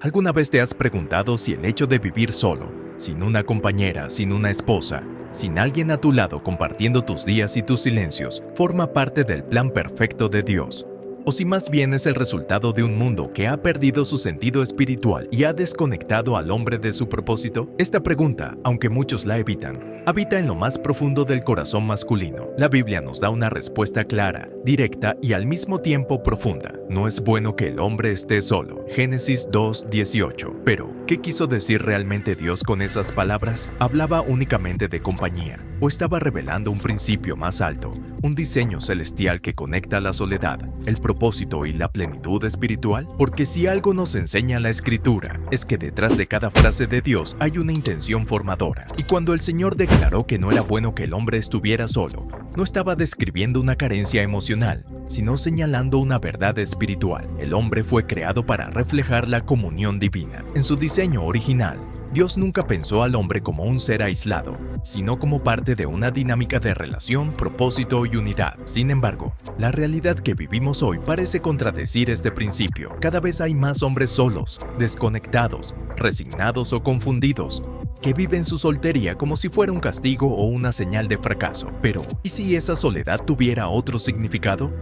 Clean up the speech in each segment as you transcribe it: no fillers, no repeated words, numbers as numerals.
¿Alguna vez te has preguntado si el hecho de vivir solo, sin una compañera, sin una esposa, sin alguien a tu lado compartiendo tus días y tus silencios, forma parte del plan perfecto de Dios? ¿O si más bien es el resultado de un mundo que ha perdido su sentido espiritual y ha desconectado al hombre de su propósito? Esta pregunta, aunque muchos la evitan, habita en lo más profundo del corazón masculino. La Biblia nos da una respuesta clara, directa y al mismo tiempo profunda. No es bueno que el hombre esté solo. Génesis 2:18. Pero, ¿qué quiso decir realmente Dios con esas palabras? ¿Hablaba únicamente de compañía? ¿O estaba revelando un principio más alto, un diseño celestial que conecta la soledad, el propósito y la plenitud espiritual? Porque si algo nos enseña la Escritura, es que detrás de cada frase de Dios hay una intención formadora. Y cuando el Señor declaró que no era bueno que el hombre estuviera solo, no estaba describiendo una carencia emocional, sino señalando una verdad espiritual. El hombre fue creado para reflejar la comunión divina. En su diseño original, Dios nunca pensó al hombre como un ser aislado, sino como parte de una dinámica de relación, propósito y unidad. Sin embargo, la realidad que vivimos hoy parece contradecir este principio. Cada vez hay más hombres solos, desconectados, resignados o confundidos, que viven su soltería como si fuera un castigo o una señal de fracaso. Pero, ¿y si esa soledad tuviera otro significado?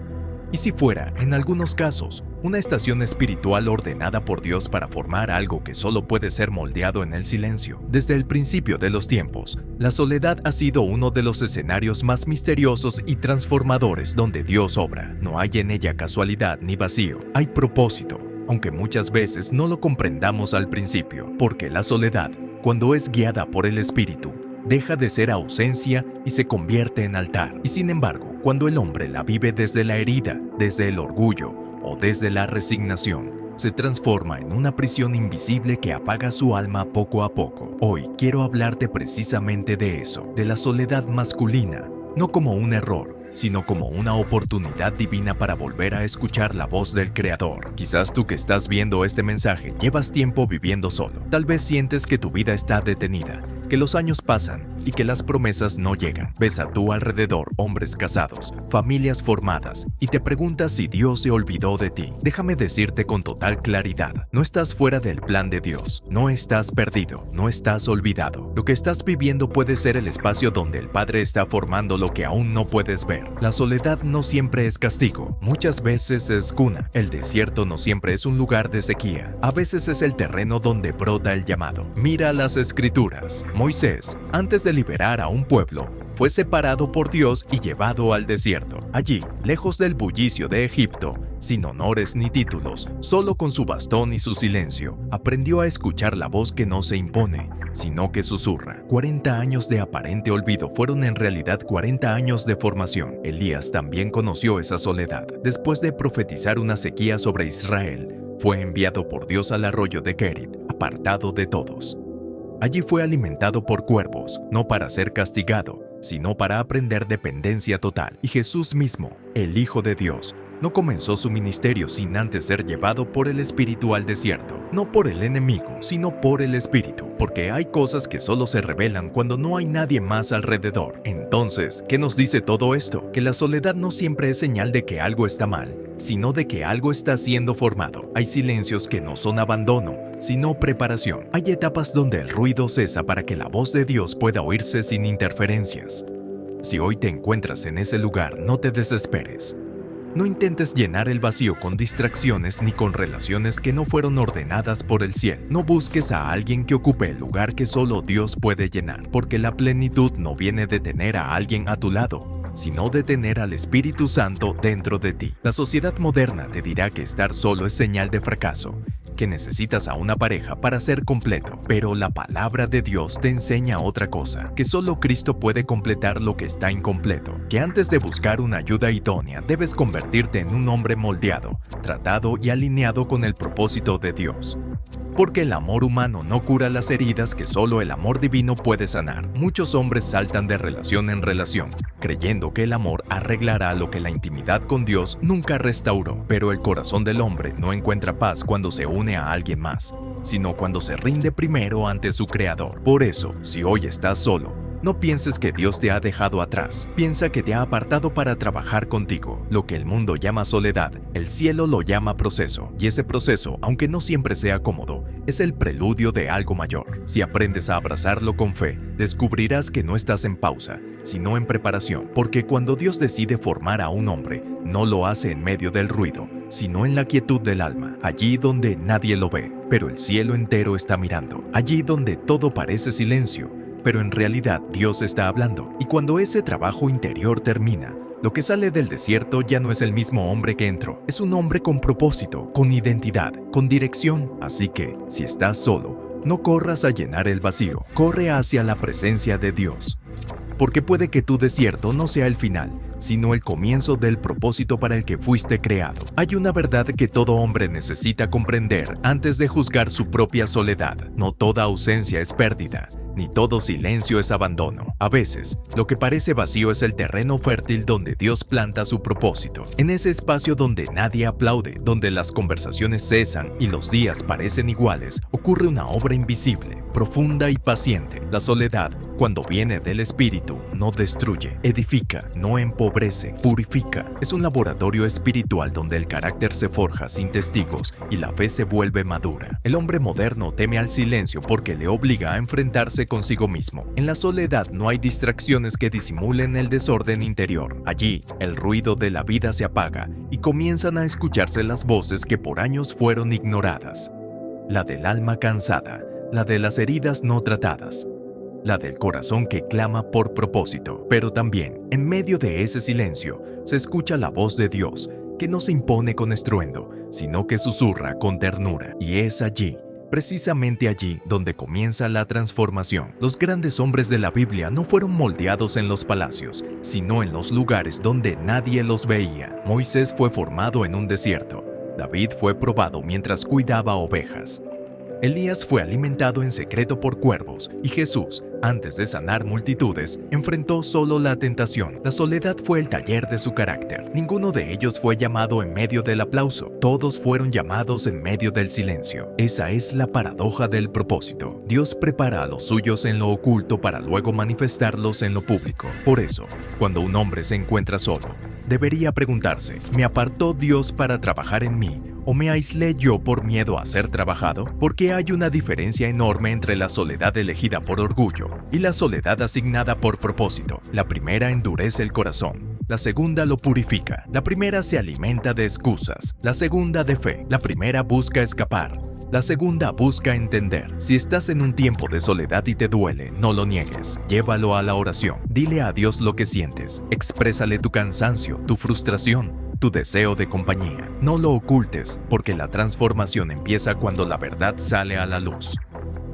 ¿Y si fuera, en algunos casos, una estación espiritual ordenada por Dios para formar algo que solo puede ser moldeado en el silencio? Desde el principio de los tiempos, la soledad ha sido uno de los escenarios más misteriosos y transformadores donde Dios obra. No hay en ella casualidad ni vacío, hay propósito, aunque muchas veces no lo comprendamos al principio, porque la soledad, cuando es guiada por el Espíritu, deja de ser ausencia y se convierte en altar. Y sin embargo, cuando el hombre la vive desde la herida, desde el orgullo o desde la resignación, se transforma en una prisión invisible que apaga su alma poco a poco. Hoy quiero hablarte precisamente de eso, de la soledad masculina, no como un error, sino como una oportunidad divina para volver a escuchar la voz del Creador. Quizás tú que estás viendo este mensaje llevas tiempo viviendo solo. Tal vez sientes que tu vida está detenida, que los años pasan y que las promesas no llegan. Ves a tu alrededor hombres casados, familias formadas y te preguntas si Dios se olvidó de ti. Déjame decirte con total claridad, no estás fuera del plan de Dios, no estás perdido, no estás olvidado. Lo que estás viviendo puede ser el espacio donde el Padre está formando lo que aún no puedes ver. La soledad no siempre es castigo, muchas veces es cuna. El desierto no siempre es un lugar de sequía, a veces es el terreno donde brota el llamado. Mira las Escrituras. Moisés, antes de liberar a un pueblo, fue separado por Dios y llevado al desierto. Allí, lejos del bullicio de Egipto, sin honores ni títulos, solo con su bastón y su silencio, aprendió a escuchar la voz que no se impone, sino que susurra. 40 años de aparente olvido fueron en realidad 40 años de formación. Elías también conoció esa soledad. Después de profetizar una sequía sobre Israel, fue enviado por Dios al arroyo de Kerit, apartado de todos. Allí fue alimentado por cuervos, no para ser castigado, sino para aprender dependencia total. Y Jesús mismo, el Hijo de Dios, no comenzó su ministerio sin antes ser llevado por el Espíritu al desierto. No por el enemigo, sino por el Espíritu. Porque hay cosas que solo se revelan cuando no hay nadie más alrededor. Entonces, ¿qué nos dice todo esto? Que la soledad no siempre es señal de que algo está mal, sino de que algo está siendo formado. Hay silencios que no son abandono, sino preparación. Hay etapas donde el ruido cesa para que la voz de Dios pueda oírse sin interferencias. Si hoy te encuentras en ese lugar, no te desesperes. No intentes llenar el vacío con distracciones ni con relaciones que no fueron ordenadas por el cielo. No busques a alguien que ocupe el lugar que solo Dios puede llenar, porque la plenitud no viene de tener a alguien a tu lado, sino de tener al Espíritu Santo dentro de ti. La sociedad moderna te dirá que estar solo es señal de fracaso, que necesitas a una pareja para ser completo, pero la palabra de Dios te enseña otra cosa, que solo Cristo puede completar lo que está incompleto, que antes de buscar una ayuda idónea debes convertirte en un hombre moldeado, tratado y alineado con el propósito de Dios. Porque el amor humano no cura las heridas que solo el amor divino puede sanar. Muchos hombres saltan de relación en relación, creyendo que el amor arreglará lo que la intimidad con Dios nunca restauró. Pero el corazón del hombre no encuentra paz cuando se une a alguien más, sino cuando se rinde primero ante su Creador. Por eso, si hoy estás solo, No pienses que Dios te ha dejado atrás. Piensa que te ha apartado para trabajar contigo. Lo que el mundo llama soledad, el cielo lo llama proceso. Y ese proceso, aunque no siempre sea cómodo, es el preludio de algo mayor. Si aprendes a abrazarlo con fe, descubrirás que no estás en pausa, sino en preparación. Porque cuando Dios decide formar a un hombre, no lo hace en medio del ruido, sino en la quietud del alma, allí donde nadie lo ve, pero el cielo entero está mirando, allí donde todo parece silencio, pero en realidad Dios está hablando. Y cuando ese trabajo interior termina, lo que sale del desierto ya no es el mismo hombre que entró. Es un hombre con propósito, con identidad, con dirección. Así que, si estás solo, no corras a llenar el vacío. Corre hacia la presencia de Dios. Porque puede que tu desierto no sea el final, sino el comienzo del propósito para el que fuiste creado. Hay una verdad que todo hombre necesita comprender antes de juzgar su propia soledad. No toda ausencia es pérdida, ni todo silencio es abandono. A veces, lo que parece vacío es el terreno fértil donde Dios planta su propósito. En ese espacio donde nadie aplaude, donde las conversaciones cesan y los días parecen iguales, ocurre una obra invisible, profunda y paciente. La soledad, cuando viene del espíritu, no destruye, edifica, no empobrece, purifica. Es un laboratorio espiritual donde el carácter se forja sin testigos y la fe se vuelve madura. El hombre moderno teme al silencio porque le obliga a enfrentarse consigo mismo. En la soledad no hay distracciones que disimulen el desorden interior. Allí, el ruido de la vida se apaga y comienzan a escucharse las voces que por años fueron ignoradas. La del alma cansada, la de las heridas no tratadas, la del corazón que clama por propósito. Pero también, en medio de ese silencio, se escucha la voz de Dios, que no se impone con estruendo, sino que susurra con ternura. Y es allí, precisamente allí, donde comienza la transformación. Los grandes hombres de la Biblia no fueron moldeados en los palacios, sino en los lugares donde nadie los veía. Moisés fue formado en un desierto. David fue probado mientras cuidaba ovejas. Elías fue alimentado en secreto por cuervos, y Jesús, antes de sanar multitudes, enfrentó solo la tentación. La soledad fue el taller de su carácter. Ninguno de ellos fue llamado en medio del aplauso. Todos fueron llamados en medio del silencio. Esa es la paradoja del propósito. Dios prepara a los suyos en lo oculto para luego manifestarlos en lo público. Por eso, cuando un hombre se encuentra solo, debería preguntarse, ¿me apartó Dios para trabajar en mí? ¿O me aislé yo por miedo a ser trabajado? Porque hay una diferencia enorme entre la soledad elegida por orgullo y la soledad asignada por propósito. La primera endurece el corazón, la segunda lo purifica. La primera se alimenta de excusas, la segunda de fe. La primera busca escapar, la segunda busca entender. Si estás en un tiempo de soledad y te duele, no lo niegues. Llévalo a la oración. Dile a Dios lo que sientes. Exprésale tu cansancio, tu frustración, tu deseo de compañía. No lo ocultes, porque la transformación empieza cuando la verdad sale a la luz.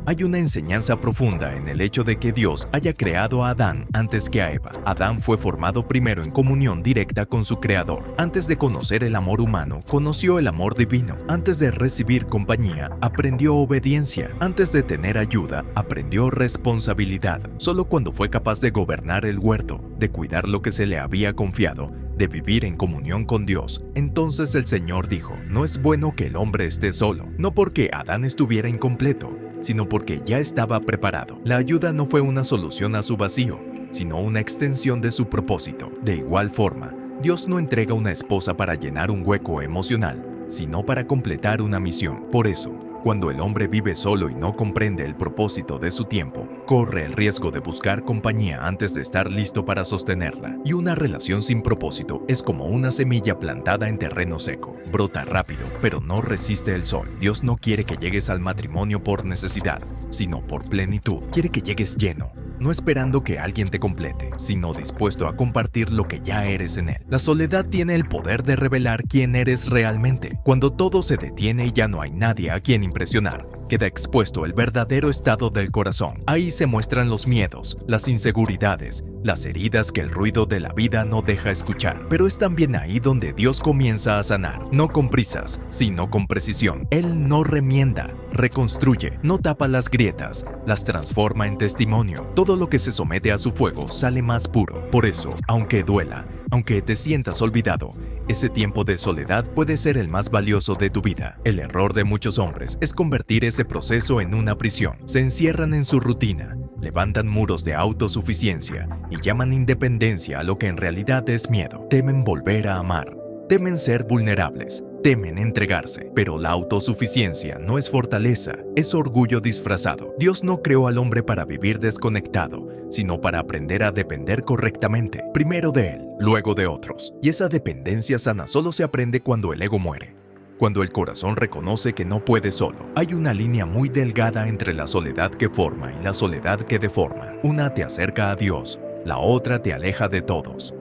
Hay una enseñanza profunda en el hecho de que Dios haya creado a Adán antes que a Eva. Adán fue formado primero en comunión directa con su Creador. Antes de conocer el amor humano, conoció el amor divino. Antes de recibir compañía, aprendió obediencia. Antes de tener ayuda, aprendió responsabilidad. Solo cuando fue capaz de gobernar el huerto, de cuidar lo que se le había confiado, de vivir en comunión con Dios, entonces el Señor dijo, no es bueno que el hombre esté solo, no porque Adán estuviera incompleto, sino porque ya estaba preparado. La ayuda no fue una solución a su vacío, sino una extensión de su propósito. De igual forma, Dios no entrega una esposa para llenar un hueco emocional, sino para completar una misión. Por eso, cuando el hombre vive solo y no comprende el propósito de su tiempo, corre el riesgo de buscar compañía antes de estar listo para sostenerla. Y una relación sin propósito es como una semilla plantada en terreno seco. Brota rápido, pero no resiste el sol. Dios no quiere que llegues al matrimonio por necesidad, sino por plenitud. Quiere que llegues lleno, no esperando que alguien te complete, sino dispuesto a compartir lo que ya eres en él. La soledad tiene el poder de revelar quién eres realmente. Cuando todo se detiene y ya no hay nadie a quien impresionar, queda expuesto el verdadero estado del corazón. Ahí se muestran los miedos, las inseguridades, las heridas que el ruido de la vida no deja escuchar. Pero es también ahí donde Dios comienza a sanar, no con prisas, sino con precisión. Él no remienda, reconstruye, no tapa las grietas, las transforma en testimonio. Todo lo que se somete a su fuego sale más puro. Por eso, aunque duela, aunque te sientas olvidado, ese tiempo de soledad puede ser el más valioso de tu vida. El error de muchos hombres es convertir ese proceso en una prisión. Se encierran en su rutina, levantan muros de autosuficiencia y llaman independencia a lo que en realidad es miedo. Temen volver a amar, temen ser vulnerables, temen entregarse. Pero la autosuficiencia no es fortaleza, es orgullo disfrazado. Dios no creó al hombre para vivir desconectado, sino para aprender a depender correctamente, primero de Él, luego de otros. Y esa dependencia sana solo se aprende cuando el ego muere. Cuando el corazón reconoce que no puede solo. Hay una línea muy delgada entre la soledad que forma y la soledad que deforma. Una te acerca a Dios, la otra te aleja de todos.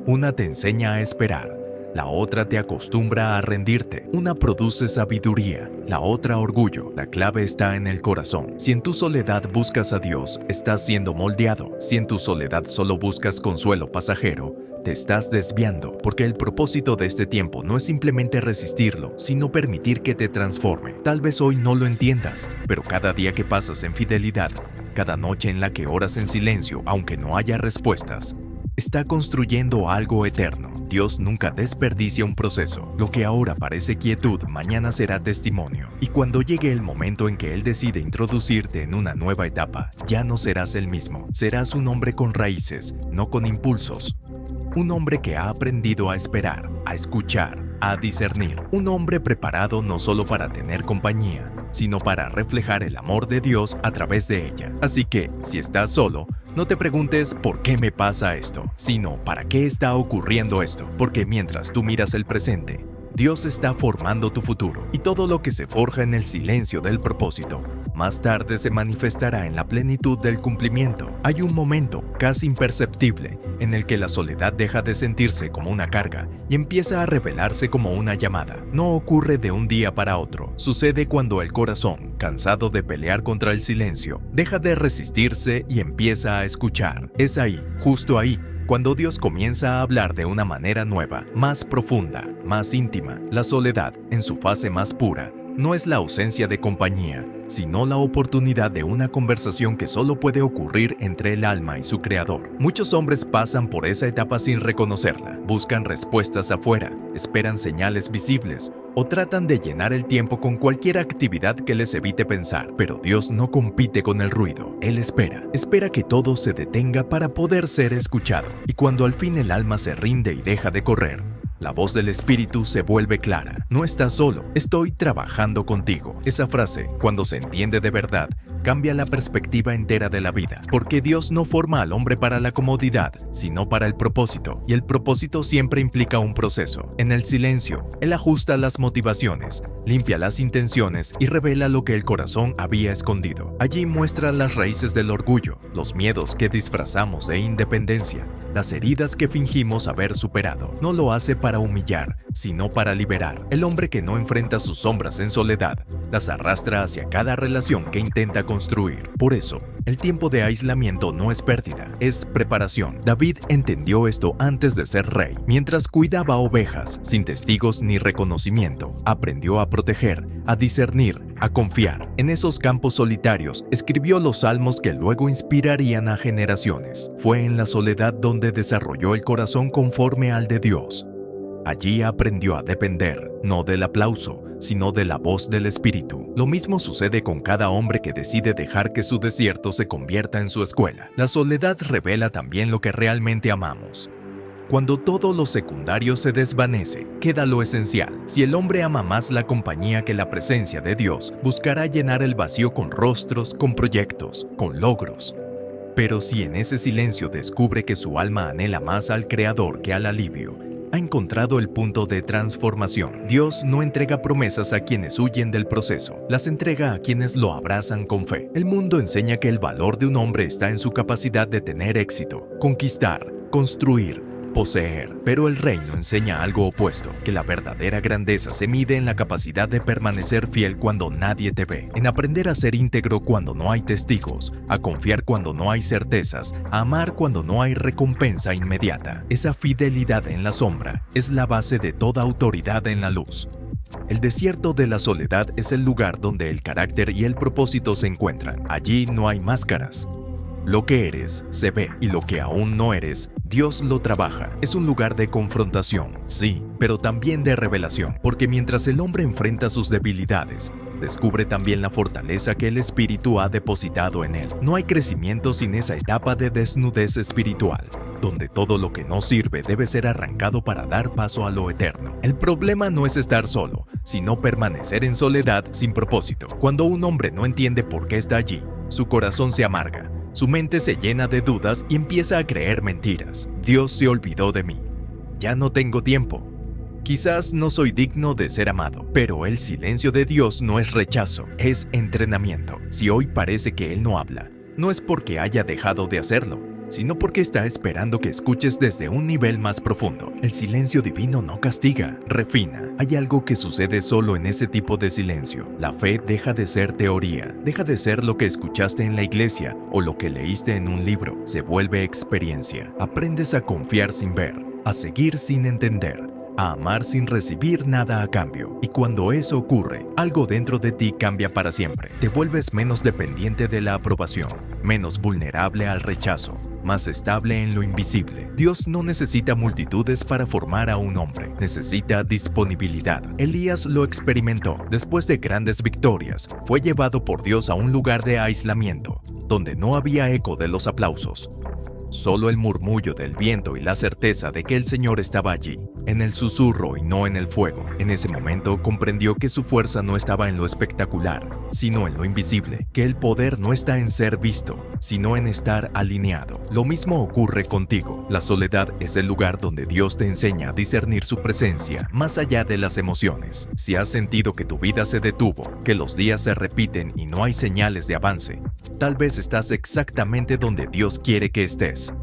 Una te enseña a esperar, la otra te acostumbra a rendirte. Una produce sabiduría, la otra orgullo. La clave está en el corazón. Si en tu soledad buscas a Dios, estás siendo moldeado. Si en tu soledad solo buscas consuelo pasajero, te estás desviando, porque el propósito de este tiempo no es simplemente resistirlo, sino permitir que te transforme. Tal vez hoy no lo entiendas, pero cada día que pasas en fidelidad, cada noche en la que oras en silencio, aunque no haya respuestas, está construyendo algo eterno. Dios nunca desperdicia un proceso. Lo que ahora parece quietud, mañana será testimonio. Y cuando llegue el momento en que Él decide introducirte en una nueva etapa, ya no serás el mismo. Serás un hombre con raíces, no con impulsos. Un hombre que ha aprendido a esperar, a escuchar, a discernir. Un hombre preparado no solo para tener compañía, sino para reflejar el amor de Dios a través de ella. Así que, si estás solo, no te preguntes ¿por qué me pasa esto?, sino ¿para qué está ocurriendo esto? Porque mientras tú miras el presente, Dios está formando tu futuro, y todo lo que se forja en el silencio del propósito, más tarde se manifestará en la plenitud del cumplimiento. Hay un momento, casi imperceptible, en el que la soledad deja de sentirse como una carga y empieza a revelarse como una llamada. No ocurre de un día para otro. Sucede cuando el corazón, cansado de pelear contra el silencio, deja de resistirse y empieza a escuchar. Es ahí, justo ahí, cuando Dios comienza a hablar de una manera nueva, más profunda, más íntima. La soledad, en su fase más pura, no es la ausencia de compañía, sino la oportunidad de una conversación que solo puede ocurrir entre el alma y su creador. Muchos hombres pasan por esa etapa sin reconocerla, buscan respuestas afuera, esperan señales visibles o tratan de llenar el tiempo con cualquier actividad que les evite pensar. Pero Dios no compite con el ruido, Él espera que todo se detenga para poder ser escuchado. Y cuando al fin el alma se rinde y deja de correr, la voz del Espíritu se vuelve clara. No estás solo, estoy trabajando contigo. Esa frase, cuando se entiende de verdad, cambia la perspectiva entera de la vida. Porque Dios no forma al hombre para la comodidad, sino para el propósito. Y el propósito siempre implica un proceso. En el silencio, Él ajusta las motivaciones, limpia las intenciones y revela lo que el corazón había escondido. Allí muestra las raíces del orgullo, los miedos que disfrazamos de independencia, las heridas que fingimos haber superado. No lo hace para humillar, sino para liberar. El hombre que no enfrenta sus sombras en soledad, las arrastra hacia cada relación que intenta construir. Por eso, el tiempo de aislamiento no es pérdida, es preparación. David entendió esto antes de ser rey. Mientras cuidaba ovejas, sin testigos ni reconocimiento, aprendió a proteger, a discernir, a confiar. En esos campos solitarios, escribió los salmos que luego inspirarían a generaciones. Fue en la soledad donde desarrolló el corazón conforme al de Dios. Allí aprendió a depender, no del aplauso, sino de la voz del Espíritu. Lo mismo sucede con cada hombre que decide dejar que su desierto se convierta en su escuela. La soledad revela también lo que realmente amamos. Cuando todo lo secundario se desvanece, queda lo esencial. Si el hombre ama más la compañía que la presencia de Dios, buscará llenar el vacío con rostros, con proyectos, con logros. Pero si en ese silencio descubre que su alma anhela más al Creador que al alivio, ha encontrado el punto de transformación. Dios no entrega promesas a quienes huyen del proceso, las entrega a quienes lo abrazan con fe. El mundo enseña que el valor de un hombre está en su capacidad de tener éxito, conquistar, construir, poseer. Pero el reino enseña algo opuesto, que la verdadera grandeza se mide en la capacidad de permanecer fiel cuando nadie te ve, en aprender a ser íntegro cuando no hay testigos, a confiar cuando no hay certezas, a amar cuando no hay recompensa inmediata. Esa fidelidad en la sombra es la base de toda autoridad en la luz. El desierto de la soledad es el lugar donde el carácter y el propósito se encuentran. Allí no hay máscaras. Lo que eres se ve, y lo que aún no eres, Dios lo trabaja. Es un lugar de confrontación, sí, pero también de revelación, porque mientras el hombre enfrenta sus debilidades, descubre también la fortaleza que el Espíritu ha depositado en él. No hay crecimiento sin esa etapa de desnudez espiritual, donde todo lo que no sirve debe ser arrancado para dar paso a lo eterno. El problema no es estar solo, sino permanecer en soledad sin propósito. Cuando un hombre no entiende por qué está allí, su corazón se amarga, su mente se llena de dudas y empieza a creer mentiras. Dios se olvidó de mí. Ya no tengo tiempo. Quizás no soy digno de ser amado, pero el silencio de Dios no es rechazo, es entrenamiento. Si hoy parece que Él no habla, no es porque haya dejado de hacerlo, sino porque está esperando que escuches desde un nivel más profundo. El silencio divino no castiga, refina. Hay algo que sucede solo en ese tipo de silencio. La fe deja de ser teoría, deja de ser lo que escuchaste en la iglesia o lo que leíste en un libro. Se vuelve experiencia. Aprendes a confiar sin ver, a seguir sin entender, a amar sin recibir nada a cambio. Y cuando eso ocurre, algo dentro de ti cambia para siempre. Te vuelves menos dependiente de la aprobación, menos vulnerable al rechazo, más estable en lo invisible. Dios no necesita multitudes para formar a un hombre, necesita disponibilidad. Elías lo experimentó. Después de grandes victorias, fue llevado por Dios a un lugar de aislamiento, donde no había eco de los aplausos, solo el murmullo del viento y la certeza de que el Señor estaba allí, en el susurro y no en el fuego. En ese momento comprendió que su fuerza no estaba en lo espectacular, sino en lo invisible, que el poder no está en ser visto, sino en estar alineado. Lo mismo ocurre contigo. La soledad es el lugar donde Dios te enseña a discernir su presencia más allá de las emociones. Si has sentido que tu vida se detuvo, que los días se repiten y no hay señales de avance, tal vez estás exactamente donde Dios quiere que estés.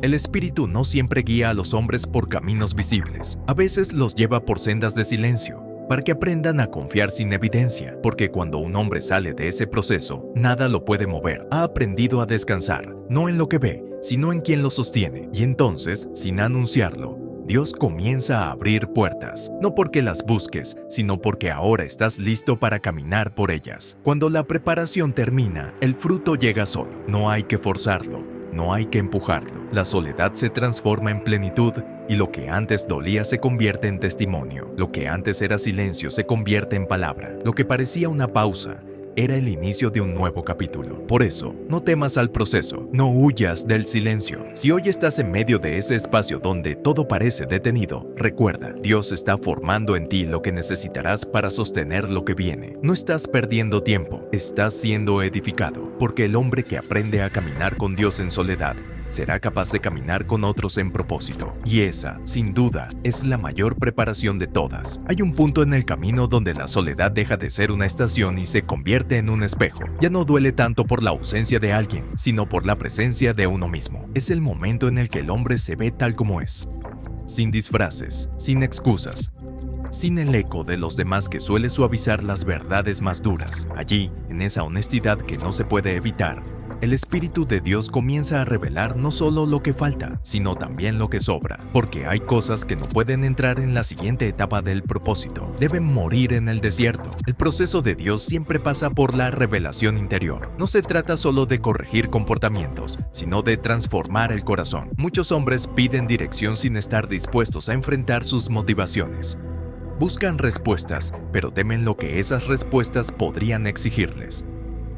El Espíritu no siempre guía a los hombres por caminos visibles. A veces los lleva por sendas de silencio, para que aprendan a confiar sin evidencia, porque cuando un hombre sale de ese proceso, nada lo puede mover. Ha aprendido a descansar, no en lo que ve, sino en quien lo sostiene. Y entonces, sin anunciarlo, Dios comienza a abrir puertas, no porque las busques, sino porque ahora estás listo para caminar por ellas. Cuando la preparación termina, el fruto llega solo. No hay que forzarlo, no hay que empujarlo. La soledad se transforma en plenitud y lo que antes dolía se convierte en testimonio. Lo que antes era silencio se convierte en palabra. Lo que parecía una pausa era el inicio de un nuevo capítulo. Por eso, no temas al proceso, no huyas del silencio. Si hoy estás en medio de ese espacio donde todo parece detenido, recuerda, Dios está formando en ti lo que necesitarás para sostener lo que viene. No estás perdiendo tiempo, estás siendo edificado, porque el hombre que aprende a caminar con Dios en soledad será capaz de caminar con otros en propósito. Y esa, sin duda, es la mayor preparación de todas. Hay un punto en el camino donde la soledad deja de ser una estación y se convierte en un espejo. Ya no duele tanto por la ausencia de alguien, sino por la presencia de uno mismo. Es el momento en el que el hombre se ve tal como es, sin disfraces, sin excusas, sin el eco de los demás que suele suavizar las verdades más duras. Allí, en esa honestidad que no se puede evitar, el Espíritu de Dios comienza a revelar no solo lo que falta, sino también lo que sobra, porque hay cosas que no pueden entrar en la siguiente etapa del propósito, deben morir en el desierto. El proceso de Dios siempre pasa por la revelación interior. No se trata solo de corregir comportamientos, sino de transformar el corazón. Muchos hombres piden dirección sin estar dispuestos a enfrentar sus motivaciones. Buscan respuestas, pero temen lo que esas respuestas podrían exigirles.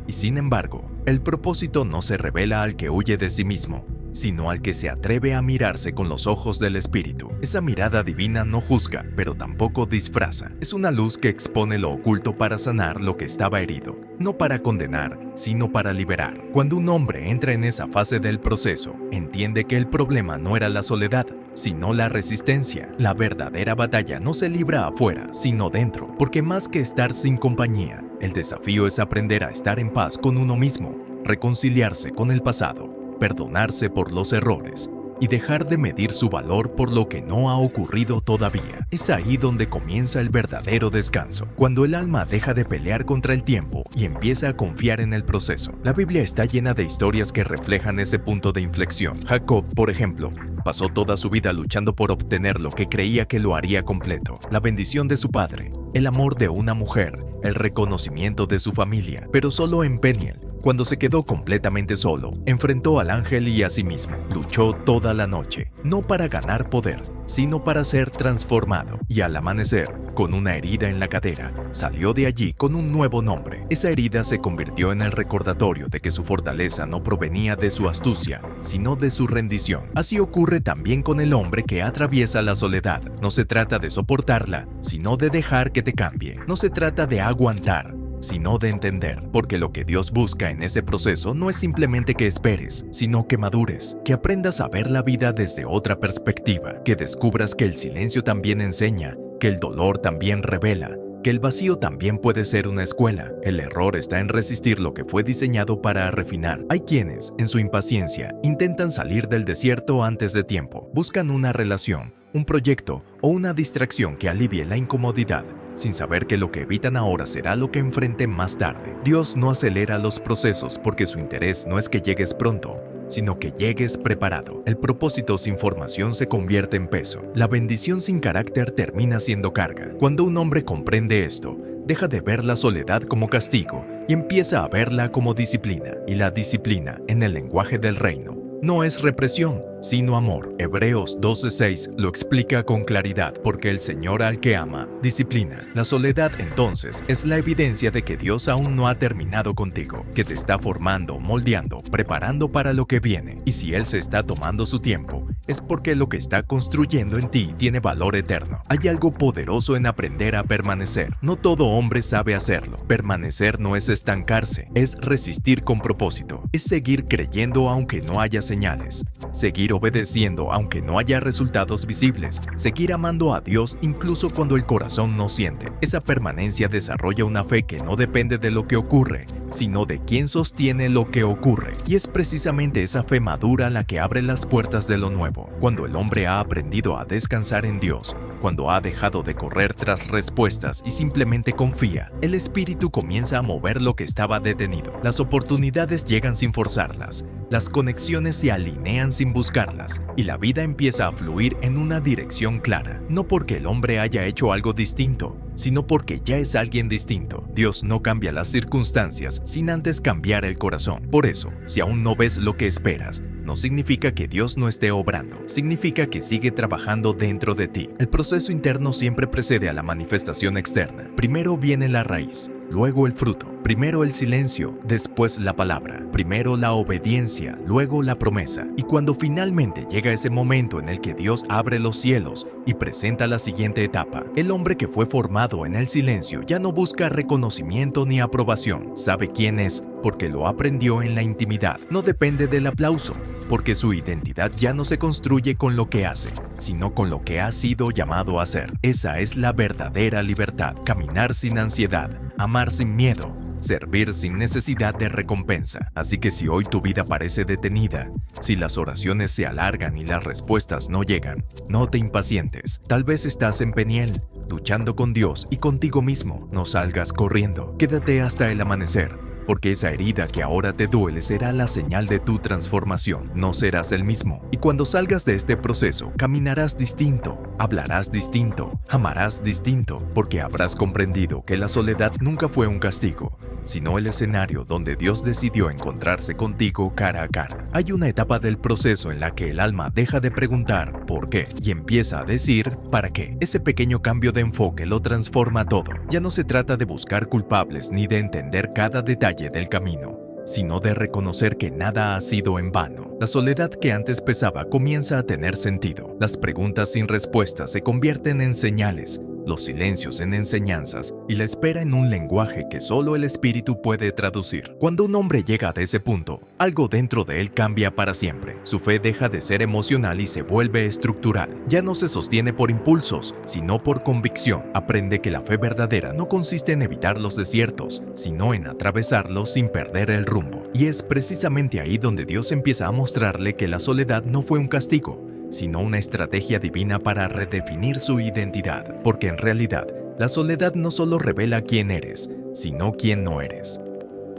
Y sin embargo, el propósito no se revela al que huye de sí mismo, sino al que se atreve a mirarse con los ojos del Espíritu. Esa mirada divina no juzga, pero tampoco disfraza. Es una luz que expone lo oculto para sanar lo que estaba herido, no para condenar, sino para liberar. Cuando un hombre entra en esa fase del proceso, entiende que el problema no era la soledad, sino la resistencia. La verdadera batalla no se libra afuera, sino dentro, porque más que estar sin compañía, el desafío es aprender a estar en paz con uno mismo, reconciliarse con el pasado, perdonarse por los errores y dejar de medir su valor por lo que no ha ocurrido todavía. Es ahí donde comienza el verdadero descanso, cuando el alma deja de pelear contra el tiempo y empieza a confiar en el proceso. La Biblia está llena de historias que reflejan ese punto de inflexión. Jacob, por ejemplo, pasó toda su vida luchando por obtener lo que creía que lo haría completo: la bendición de su padre, el amor de una mujer, el reconocimiento de su familia. Pero solo en Peniel, Cuando se quedó completamente solo, enfrentó al ángel y a sí mismo. Luchó toda la noche, no para ganar poder, sino para ser transformado. Y al amanecer, con una herida en la cadera, salió de allí con un nuevo nombre. Esa herida se convirtió en el recordatorio de que su fortaleza no provenía de su astucia, sino de su rendición. Así ocurre también con el hombre que atraviesa la soledad. No se trata de soportarla, sino de dejar que te cambie. No se trata de aguantar, sino de entender, porque lo que Dios busca en ese proceso no es simplemente que esperes, sino que madures, que aprendas a ver la vida desde otra perspectiva, que descubras que el silencio también enseña, que el dolor también revela, que el vacío también puede ser una escuela. El error está en resistir lo que fue diseñado para refinar. Hay quienes, en su impaciencia, intentan salir del desierto antes de tiempo. Buscan una relación, un proyecto o una distracción que alivie la incomodidad, sin saber que lo que evitan ahora será lo que enfrenten más tarde. Dios no acelera los procesos porque su interés no es que llegues pronto, sino que llegues preparado. El propósito sin formación se convierte en peso. La bendición sin carácter termina siendo carga. Cuando un hombre comprende esto, deja de ver la soledad como castigo y empieza a verla como disciplina. Y la disciplina, en el lenguaje del reino, no es represión, sino amor. Hebreos 12:6 lo explica con claridad, porque el Señor al que ama, disciplina. La soledad, entonces, es la evidencia de que Dios aún no ha terminado contigo, que te está formando, moldeando, preparando para lo que viene. Y si Él se está tomando su tiempo, es porque lo que está construyendo en ti tiene valor eterno. Hay algo poderoso en aprender a permanecer. No todo hombre sabe hacerlo. Permanecer no es estancarse, es resistir con propósito, es seguir creyendo aunque no haya señales, seguir obedeciendo aunque no haya resultados visibles, seguir amando a Dios incluso cuando el corazón no siente. Esa permanencia desarrolla una fe que no depende de lo que ocurre, sino de quien sostiene lo que ocurre. Y es precisamente esa fe madura la que abre las puertas de lo nuevo. Cuando el hombre ha aprendido a descansar en Dios, cuando ha dejado de correr tras respuestas y simplemente confía, el espíritu comienza a mover lo que estaba detenido. Las oportunidades llegan sin forzarlas, las conexiones se alinean sin buscarlas, y la vida empieza a fluir en una dirección clara. No porque el hombre haya hecho algo distinto, sino porque ya es alguien distinto. Dios no cambia las circunstancias sin antes cambiar el corazón. Por eso, si aún no ves lo que esperas, no significa que Dios no esté obrando, significa que sigue trabajando dentro de ti. El proceso interno siempre precede a la manifestación externa. Primero viene la raíz, luego el fruto. Primero el silencio, después la palabra. Primero la obediencia, luego la promesa. Y cuando finalmente llega ese momento en el que Dios abre los cielos y presenta la siguiente etapa, el hombre que fue formado en el silencio ya no busca reconocimiento ni aprobación. Sabe quién es porque lo aprendió en la intimidad. No depende del aplauso, porque su identidad ya no se construye con lo que hace, sino con lo que ha sido llamado a ser. Esa es la verdadera libertad. Caminar sin ansiedad, amar sin miedo, servir sin necesidad de recompensa. Así que si hoy tu vida parece detenida, si las oraciones se alargan y las respuestas no llegan, no te impacientes. Tal vez estás en Peniel, luchando con Dios y contigo mismo. No salgas corriendo, quédate hasta el amanecer, porque esa herida que ahora te duele será la señal de tu transformación. No serás el mismo. Y cuando salgas de este proceso, caminarás distinto, hablarás distinto, amarás distinto, porque habrás comprendido que la soledad nunca fue un castigo, sino el escenario donde Dios decidió encontrarse contigo cara a cara. Hay una etapa del proceso en la que el alma deja de preguntar ¿por qué? Y empieza a decir ¿para qué? Ese pequeño cambio de enfoque lo transforma todo. Ya no se trata de buscar culpables ni de entender cada detalle del camino, sino de reconocer que nada ha sido en vano. La soledad que antes pesaba comienza a tener sentido. Las preguntas sin respuesta se convierten en señales, los silencios en enseñanzas y la espera en un lenguaje que solo el espíritu puede traducir. Cuando un hombre llega a ese punto, algo dentro de él cambia para siempre. Su fe deja de ser emocional y se vuelve estructural. Ya no se sostiene por impulsos, sino por convicción. Aprende que la fe verdadera no consiste en evitar los desiertos, sino en atravesarlos sin perder el rumbo. Y es precisamente ahí donde Dios empieza a mostrarle que la soledad no fue un castigo, sino una estrategia divina para redefinir su identidad, porque en realidad, la soledad no solo revela quién eres, sino quién no eres.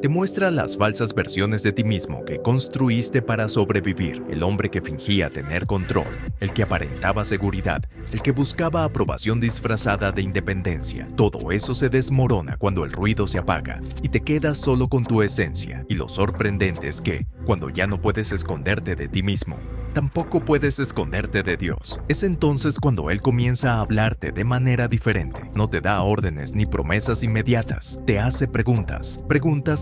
Te muestra las falsas versiones de ti mismo que construiste para sobrevivir. El hombre que fingía tener control, el que aparentaba seguridad, el que buscaba aprobación disfrazada de independencia. Todo eso se desmorona cuando el ruido se apaga y te quedas solo con tu esencia. Y lo sorprendente es que, cuando ya no puedes esconderte de ti mismo, tampoco puedes esconderte de Dios. Es entonces cuando Él comienza a hablarte de manera diferente. No te da órdenes ni promesas inmediatas. Te hace preguntas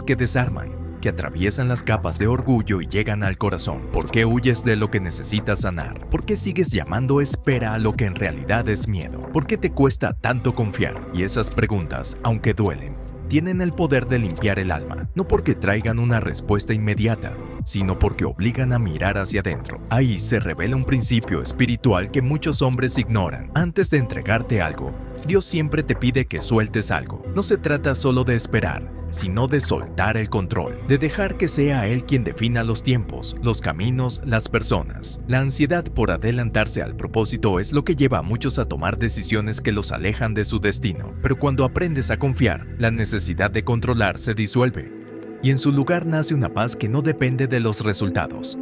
que desarman, que atraviesan las capas de orgullo y llegan al corazón. ¿Por qué huyes de lo que necesitas sanar? ¿Por qué sigues llamando espera a lo que en realidad es miedo? ¿Por qué te cuesta tanto confiar? Y esas preguntas, aunque duelen, tienen el poder de limpiar el alma, no porque traigan una respuesta inmediata, sino porque obligan a mirar hacia adentro. Ahí se revela un principio espiritual que muchos hombres ignoran. Antes de entregarte algo, Dios siempre te pide que sueltes algo. No se trata solo de esperar, sino de soltar el control, de dejar que sea Él quien defina los tiempos, los caminos, las personas. La ansiedad por adelantarse al propósito es lo que lleva a muchos a tomar decisiones que los alejan de su destino. Pero cuando aprendes a confiar, la necesidad de controlar se disuelve, y en su lugar nace una paz que no depende de los resultados.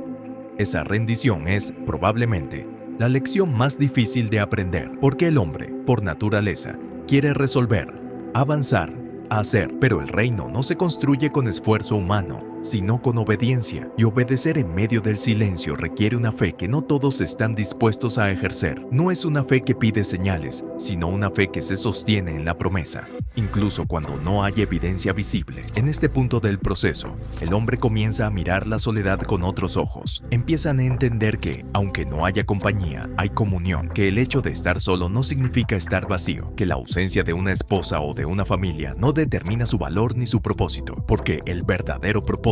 Esa rendición es, probablemente, la lección más difícil de aprender, porque el hombre, por naturaleza, quiere resolver, avanzar, hacer, pero el reino no se construye con esfuerzo humano, sino con obediencia, y obedecer en medio del silencio requiere una fe que no todos están dispuestos a ejercer. No es una fe que pide señales, sino una fe que se sostiene en la promesa, incluso cuando no hay evidencia visible. En este punto del proceso, el hombre comienza a mirar la soledad con otros ojos. Empiezan a entender que, aunque no haya compañía, hay comunión, que el hecho de estar solo no significa estar vacío, que la ausencia de una esposa o de una familia no determina su valor ni su propósito, porque el verdadero propósito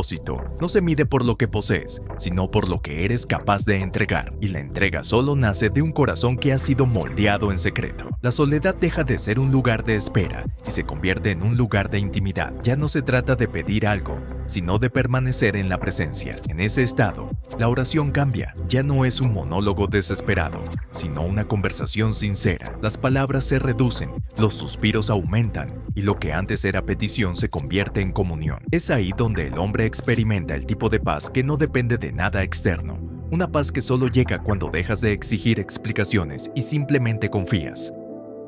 no se mide por lo que posees, sino por lo que eres capaz de entregar, y la entrega solo nace de un corazón que ha sido moldeado en secreto. La soledad deja de ser un lugar de espera y se convierte en un lugar de intimidad. Ya no se trata de pedir algo, sino de permanecer en la presencia. En ese estado, la oración cambia. Ya no es un monólogo desesperado, sino una conversación sincera. Las palabras se reducen, los suspiros aumentan, y lo que antes era petición se convierte en comunión. Es ahí donde el hombre experimenta el tipo de paz que no depende de nada externo. Una paz que solo llega cuando dejas de exigir explicaciones y simplemente confías.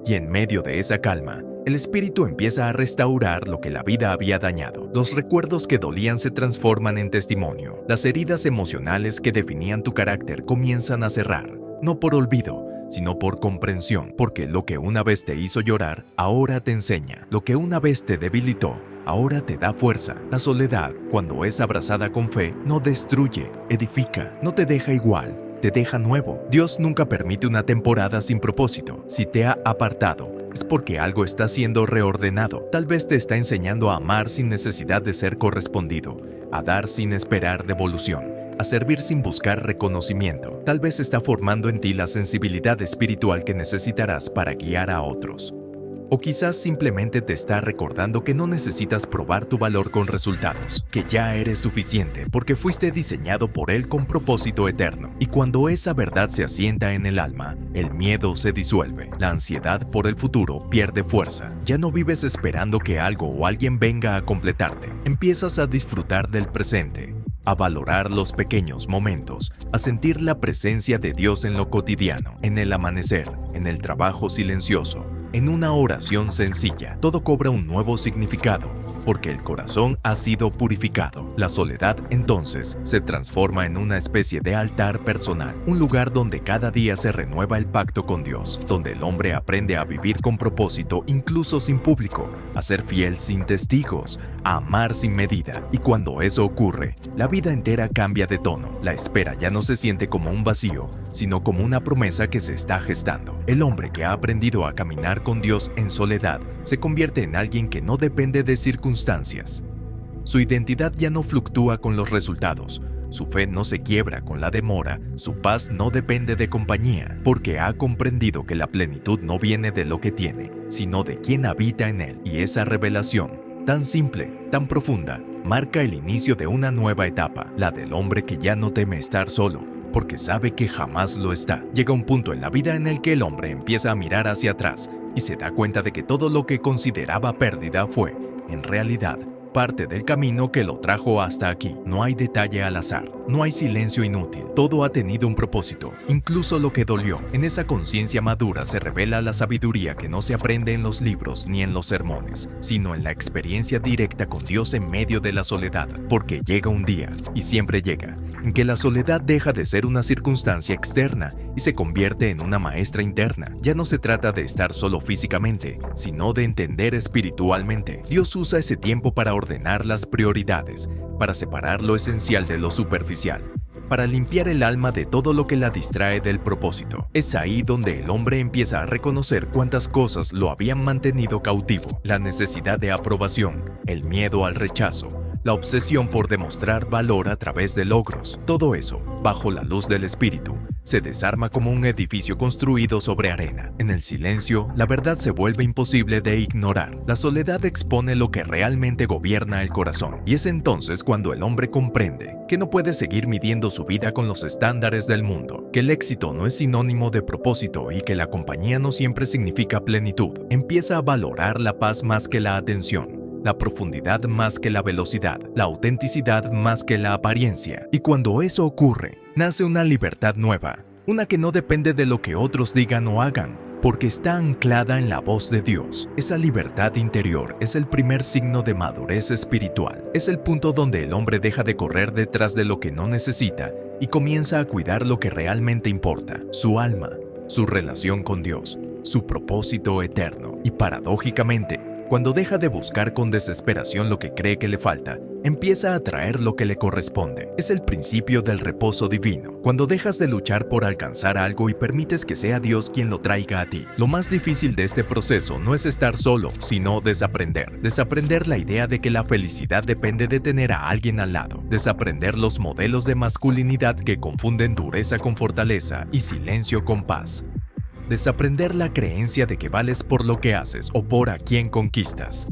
Y en medio de esa calma, el espíritu empieza a restaurar lo que la vida había dañado. Los recuerdos que dolían se transforman en testimonio. Las heridas emocionales que definían tu carácter comienzan a cerrar, no por olvido, sino por comprensión, porque lo que una vez te hizo llorar, ahora te enseña. Lo que una vez te debilitó, ahora te da fuerza. La soledad, cuando es abrazada con fe, no destruye, edifica, no te deja igual, te deja nuevo. Dios nunca permite una temporada sin propósito. Si te ha apartado, es porque algo está siendo reordenado. Tal vez te está enseñando a amar sin necesidad de ser correspondido, a dar sin esperar devolución, a servir sin buscar reconocimiento. Tal vez está formando en ti la sensibilidad espiritual que necesitarás para guiar a otros. O quizás simplemente te está recordando que no necesitas probar tu valor con resultados, que ya eres suficiente porque fuiste diseñado por Él con propósito eterno. Y cuando esa verdad se asienta en el alma, el miedo se disuelve, la ansiedad por el futuro pierde fuerza. Ya no vives esperando que algo o alguien venga a completarte. Empiezas a disfrutar del presente, a valorar los pequeños momentos, a sentir la presencia de Dios en lo cotidiano, en el amanecer, en el trabajo silencioso, en una oración sencilla. Todo cobra un nuevo significado, porque el corazón ha sido purificado. La soledad, entonces, se transforma en una especie de altar personal, un lugar donde cada día se renueva el pacto con Dios, donde el hombre aprende a vivir con propósito incluso sin público, a ser fiel sin testigos, a amar sin medida. Y cuando eso ocurre, la vida entera cambia de tono. La espera ya no se siente como un vacío, sino como una promesa que se está gestando. El hombre que ha aprendido a caminar con Dios en soledad se convierte en alguien que no depende de circunstancias. Su identidad ya no fluctúa con los resultados, su fe no se quiebra con la demora, su paz no depende de compañía, porque ha comprendido que la plenitud no viene de lo que tiene, sino de quien habita en él. Y esa revelación, tan simple, tan profunda, marca el inicio de una nueva etapa, la del hombre que ya no teme estar solo, porque sabe que jamás lo está. Llega un punto en la vida en el que el hombre empieza a mirar hacia atrás y se da cuenta de que todo lo que consideraba pérdida fue, en realidad, parte del camino que lo trajo hasta aquí. No hay detalle al azar, no hay silencio inútil. Todo ha tenido un propósito, incluso lo que dolió. En esa conciencia madura se revela la sabiduría que no se aprende en los libros ni en los sermones, sino en la experiencia directa con Dios en medio de la soledad. Porque llega un día, y siempre llega, en que la soledad deja de ser una circunstancia externa y se convierte en una maestra interna. Ya no se trata de estar solo físicamente, sino de entender espiritualmente. Dios usa ese tiempo para ordenar las prioridades, para separar lo esencial de lo superficial, para limpiar el alma de todo lo que la distrae del propósito. Es ahí donde el hombre empieza a reconocer cuántas cosas lo habían mantenido cautivo: la necesidad de aprobación, el miedo al rechazo, la obsesión por demostrar valor a través de logros. Todo eso, bajo la luz del espíritu, se desarma como un edificio construido sobre arena. En el silencio, la verdad se vuelve imposible de ignorar. La soledad expone lo que realmente gobierna el corazón. Y es entonces cuando el hombre comprende que no puede seguir midiendo su vida con los estándares del mundo, que el éxito no es sinónimo de propósito y que la compañía no siempre significa plenitud. Empieza a valorar la paz más que la atención, la profundidad más que la velocidad, la autenticidad más que la apariencia. Y cuando eso ocurre, nace una libertad nueva, una que no depende de lo que otros digan o hagan, porque está anclada en la voz de Dios. Esa libertad interior es el primer signo de madurez espiritual. Es el punto donde el hombre deja de correr detrás de lo que no necesita y comienza a cuidar lo que realmente importa: su alma, su relación con Dios, su propósito eterno. Y paradójicamente, cuando deja de buscar con desesperación lo que cree que le falta, empieza a atraer lo que le corresponde. Es el principio del reposo divino, cuando dejas de luchar por alcanzar algo y permites que sea Dios quien lo traiga a ti. Lo más difícil de este proceso no es estar solo, sino desaprender. Desaprender la idea de que la felicidad depende de tener a alguien al lado. Desaprender los modelos de masculinidad que confunden dureza con fortaleza y silencio con paz. Desaprender la creencia de que vales por lo que haces o por a quien conquistas.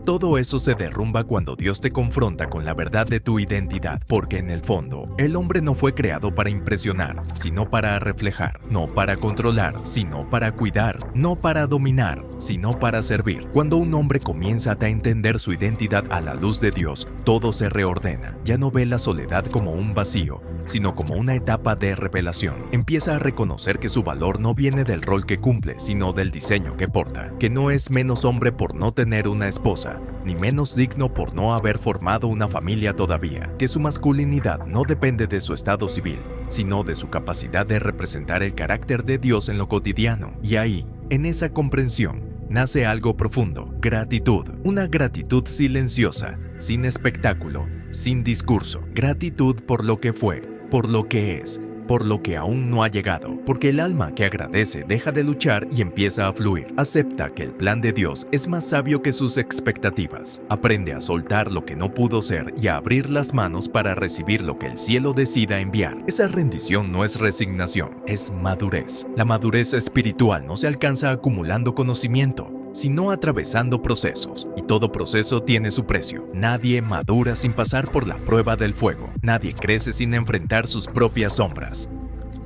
Todo eso se derrumba cuando Dios te confronta con la verdad de tu identidad, porque en el fondo, el hombre no fue creado para impresionar, sino para reflejar, no para controlar, sino para cuidar, no para dominar, sino para servir. Cuando un hombre comienza a entender su identidad a la luz de Dios, todo se reordena. Ya no ve la soledad como un vacío, sino como una etapa de revelación. Empieza a reconocer que su valor no viene del rol que cumple, sino del diseño que porta, que no es menos hombre por no tener una esposa, ni menos digno por no haber formado una familia todavía, que su masculinidad no depende de su estado civil, sino de su capacidad de representar el carácter de Dios en lo cotidiano. Y ahí, en esa comprensión, nace algo profundo: gratitud. Una gratitud silenciosa, sin espectáculo, sin discurso. Gratitud por lo que fue, por lo que es, por lo que aún no ha llegado, porque el alma que agradece deja de luchar y empieza a fluir. Acepta que el plan de Dios es más sabio que sus expectativas. Aprende a soltar lo que no pudo ser y a abrir las manos para recibir lo que el cielo decida enviar. Esa rendición no es resignación, es madurez. La madurez espiritual no se alcanza acumulando conocimiento, sino atravesando procesos, y todo proceso tiene su precio. Nadie madura sin pasar por la prueba del fuego. Nadie crece sin enfrentar sus propias sombras.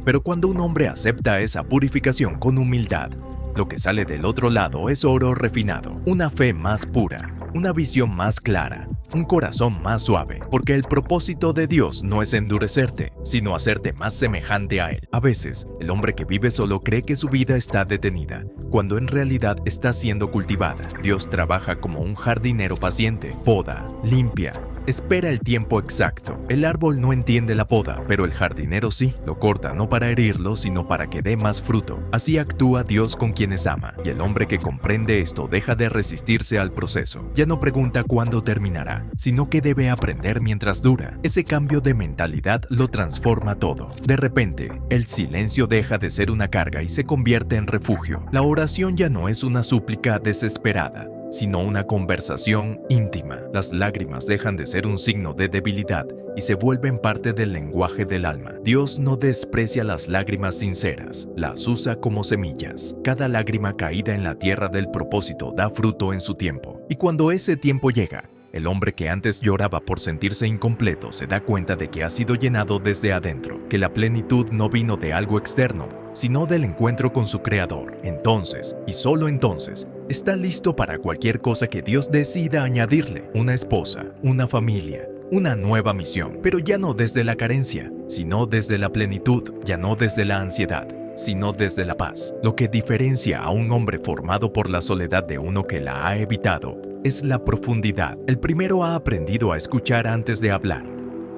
Pero cuando un hombre acepta esa purificación con humildad, lo que sale del otro lado es oro refinado, una fe más pura, una visión más clara, un corazón más suave, porque el propósito de Dios no es endurecerte, sino hacerte más semejante a Él. A veces, el hombre que vive solo cree que su vida está detenida, cuando en realidad está siendo cultivada. Dios trabaja como un jardinero paciente: poda, limpia, espera el tiempo exacto. El árbol no entiende la poda, pero el jardinero sí. Lo corta no para herirlo, sino para que dé más fruto. Así actúa Dios con quienes ama, y el hombre que comprende esto deja de resistirse al proceso. Ya no pregunta cuándo terminará, sino que debe aprender mientras dura. Ese cambio de mentalidad lo transforma todo. De repente, el silencio deja de ser una carga y se convierte en refugio. La oración ya no es una súplica desesperada, sino una conversación íntima. Las lágrimas dejan de ser un signo de debilidad y se vuelven parte del lenguaje del alma. Dios no desprecia las lágrimas sinceras, las usa como semillas. Cada lágrima caída en la tierra del propósito da fruto en su tiempo. Y cuando ese tiempo llega, el hombre que antes lloraba por sentirse incompleto se da cuenta de que ha sido llenado desde adentro, que la plenitud no vino de algo externo, sino del encuentro con su Creador. Entonces, y solo entonces, Está listo para cualquier cosa que Dios decida añadirle: una esposa, una familia, una nueva misión, pero ya no desde la carencia, sino desde la plenitud, ya no desde la ansiedad, sino desde la paz. Lo que diferencia a un hombre formado por la soledad de uno que la ha evitado es la profundidad. El primero ha aprendido a escuchar antes de hablar,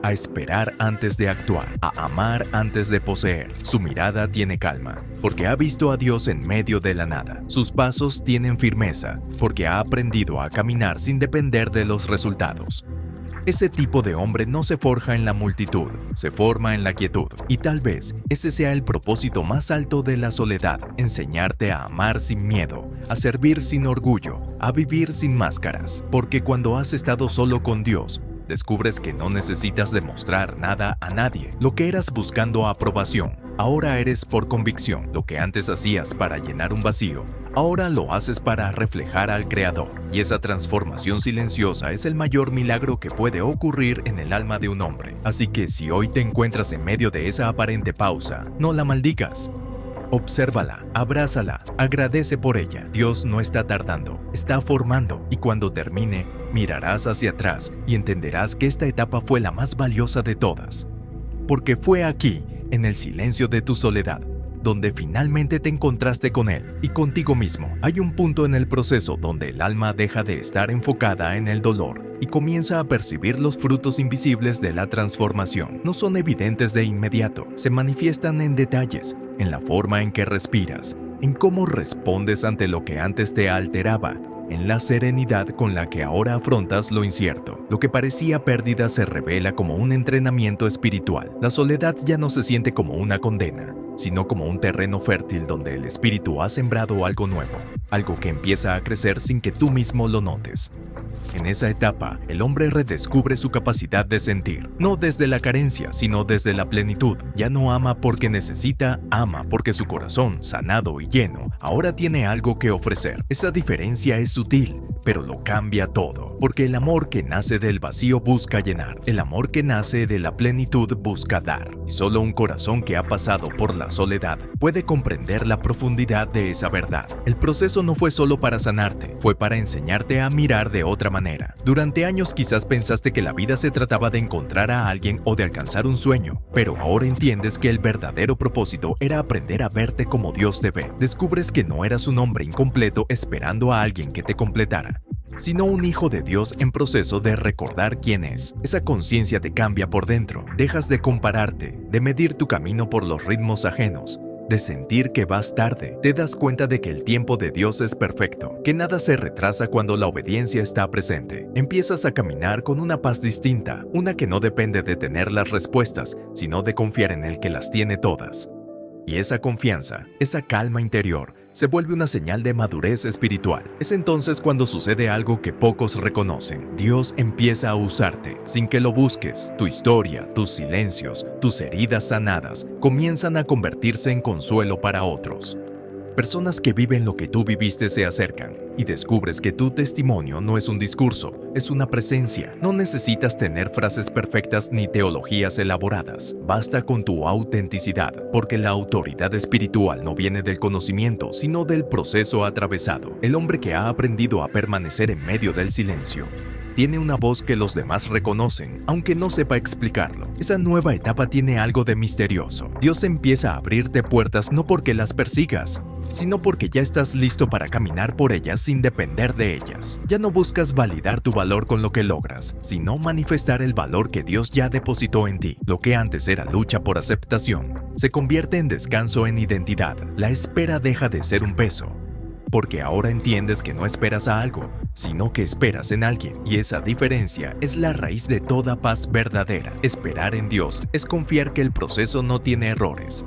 a esperar antes de actuar, a amar antes de poseer. Su mirada tiene calma, porque ha visto a Dios en medio de la nada. Sus pasos tienen firmeza, porque ha aprendido a caminar sin depender de los resultados. Ese tipo de hombre no se forja en la multitud, se forma en la quietud. Y tal vez ese sea el propósito más alto de la soledad: enseñarte a amar sin miedo, a servir sin orgullo, a vivir sin máscaras. Porque cuando has estado solo con Dios, descubres que no necesitas demostrar nada a nadie. Lo que eras buscando aprobación, ahora eres por convicción. Lo que antes hacías para llenar un vacío, ahora lo haces para reflejar al Creador. Y esa transformación silenciosa es el mayor milagro que puede ocurrir en el alma de un hombre. Así que si hoy te encuentras en medio de esa aparente pausa, no la maldigas. Obsérvala, abrázala, agradece por ella. Dios no está tardando, está formando, y cuando termine, mirarás hacia atrás y entenderás que esta etapa fue la más valiosa de todas. Porque fue aquí, en el silencio de tu soledad, donde finalmente te encontraste con Él y contigo mismo. Hay un punto en el proceso donde el alma deja de estar enfocada en el dolor y comienza a percibir los frutos invisibles de la transformación. No son evidentes de inmediato, se manifiestan en detalles, en la forma en que respiras, en cómo respondes ante lo que antes te alteraba, en la serenidad con la que ahora afrontas lo incierto. Lo que parecía pérdida se revela como un entrenamiento espiritual. La soledad ya no se siente como una condena, sino como un terreno fértil donde el espíritu ha sembrado algo nuevo, algo que empieza a crecer sin que tú mismo lo notes. En esa etapa, el hombre redescubre su capacidad de sentir, no desde la carencia, sino desde la plenitud. Ya no ama porque necesita, ama porque su corazón, sanado y lleno, ahora tiene algo que ofrecer. Esa diferencia es sutil, pero lo cambia todo, porque el amor que nace del vacío busca llenar, el amor que nace de la plenitud busca dar. Y solo un corazón que ha pasado por la soledad puede comprender la profundidad de esa verdad. El proceso no fue solo para sanarte, fue para enseñarte a mirar de otra manera. Durante años quizás pensaste que la vida se trataba de encontrar a alguien o de alcanzar un sueño, pero ahora entiendes que el verdadero propósito era aprender a verte como Dios te ve. Descubres que no eras un hombre incompleto esperando a alguien que te completara, sino un hijo de Dios en proceso de recordar quién es. Esa conciencia te cambia por dentro. Dejas de compararte, de medir tu camino por los ritmos ajenos, de sentir que vas tarde. Te das cuenta de que el tiempo de Dios es perfecto, que nada se retrasa cuando la obediencia está presente. Empiezas a caminar con una paz distinta, una que no depende de tener las respuestas, sino de confiar en el que las tiene todas. Y esa confianza, esa calma interior, se vuelve una señal de madurez espiritual. Es entonces cuando sucede algo que pocos reconocen. Dios empieza a usarte sin que lo busques. Tu historia, tus silencios, tus heridas sanadas comienzan a convertirse en consuelo para otros. Personas que viven lo que tú viviste se acercan y descubres que tu testimonio no es un discurso, es una presencia. No necesitas tener frases perfectas ni teologías elaboradas. Basta con tu autenticidad, porque la autoridad espiritual no viene del conocimiento, sino del proceso atravesado. El hombre que ha aprendido a permanecer en medio del silencio tiene una voz que los demás reconocen, aunque no sepa explicarlo. Esa nueva etapa tiene algo de misterioso. Dios empieza a abrirte puertas no porque las persigas, sino porque ya estás listo para caminar por ellas sin depender de ellas. Ya no buscas validar tu valor con lo que logras, sino manifestar el valor que Dios ya depositó en ti. Lo que antes era lucha por aceptación, se convierte en descanso en identidad. La espera deja de ser un peso, porque ahora entiendes que no esperas a algo, sino que esperas en alguien. Y esa diferencia es la raíz de toda paz verdadera. Esperar en Dios es confiar que el proceso no tiene errores,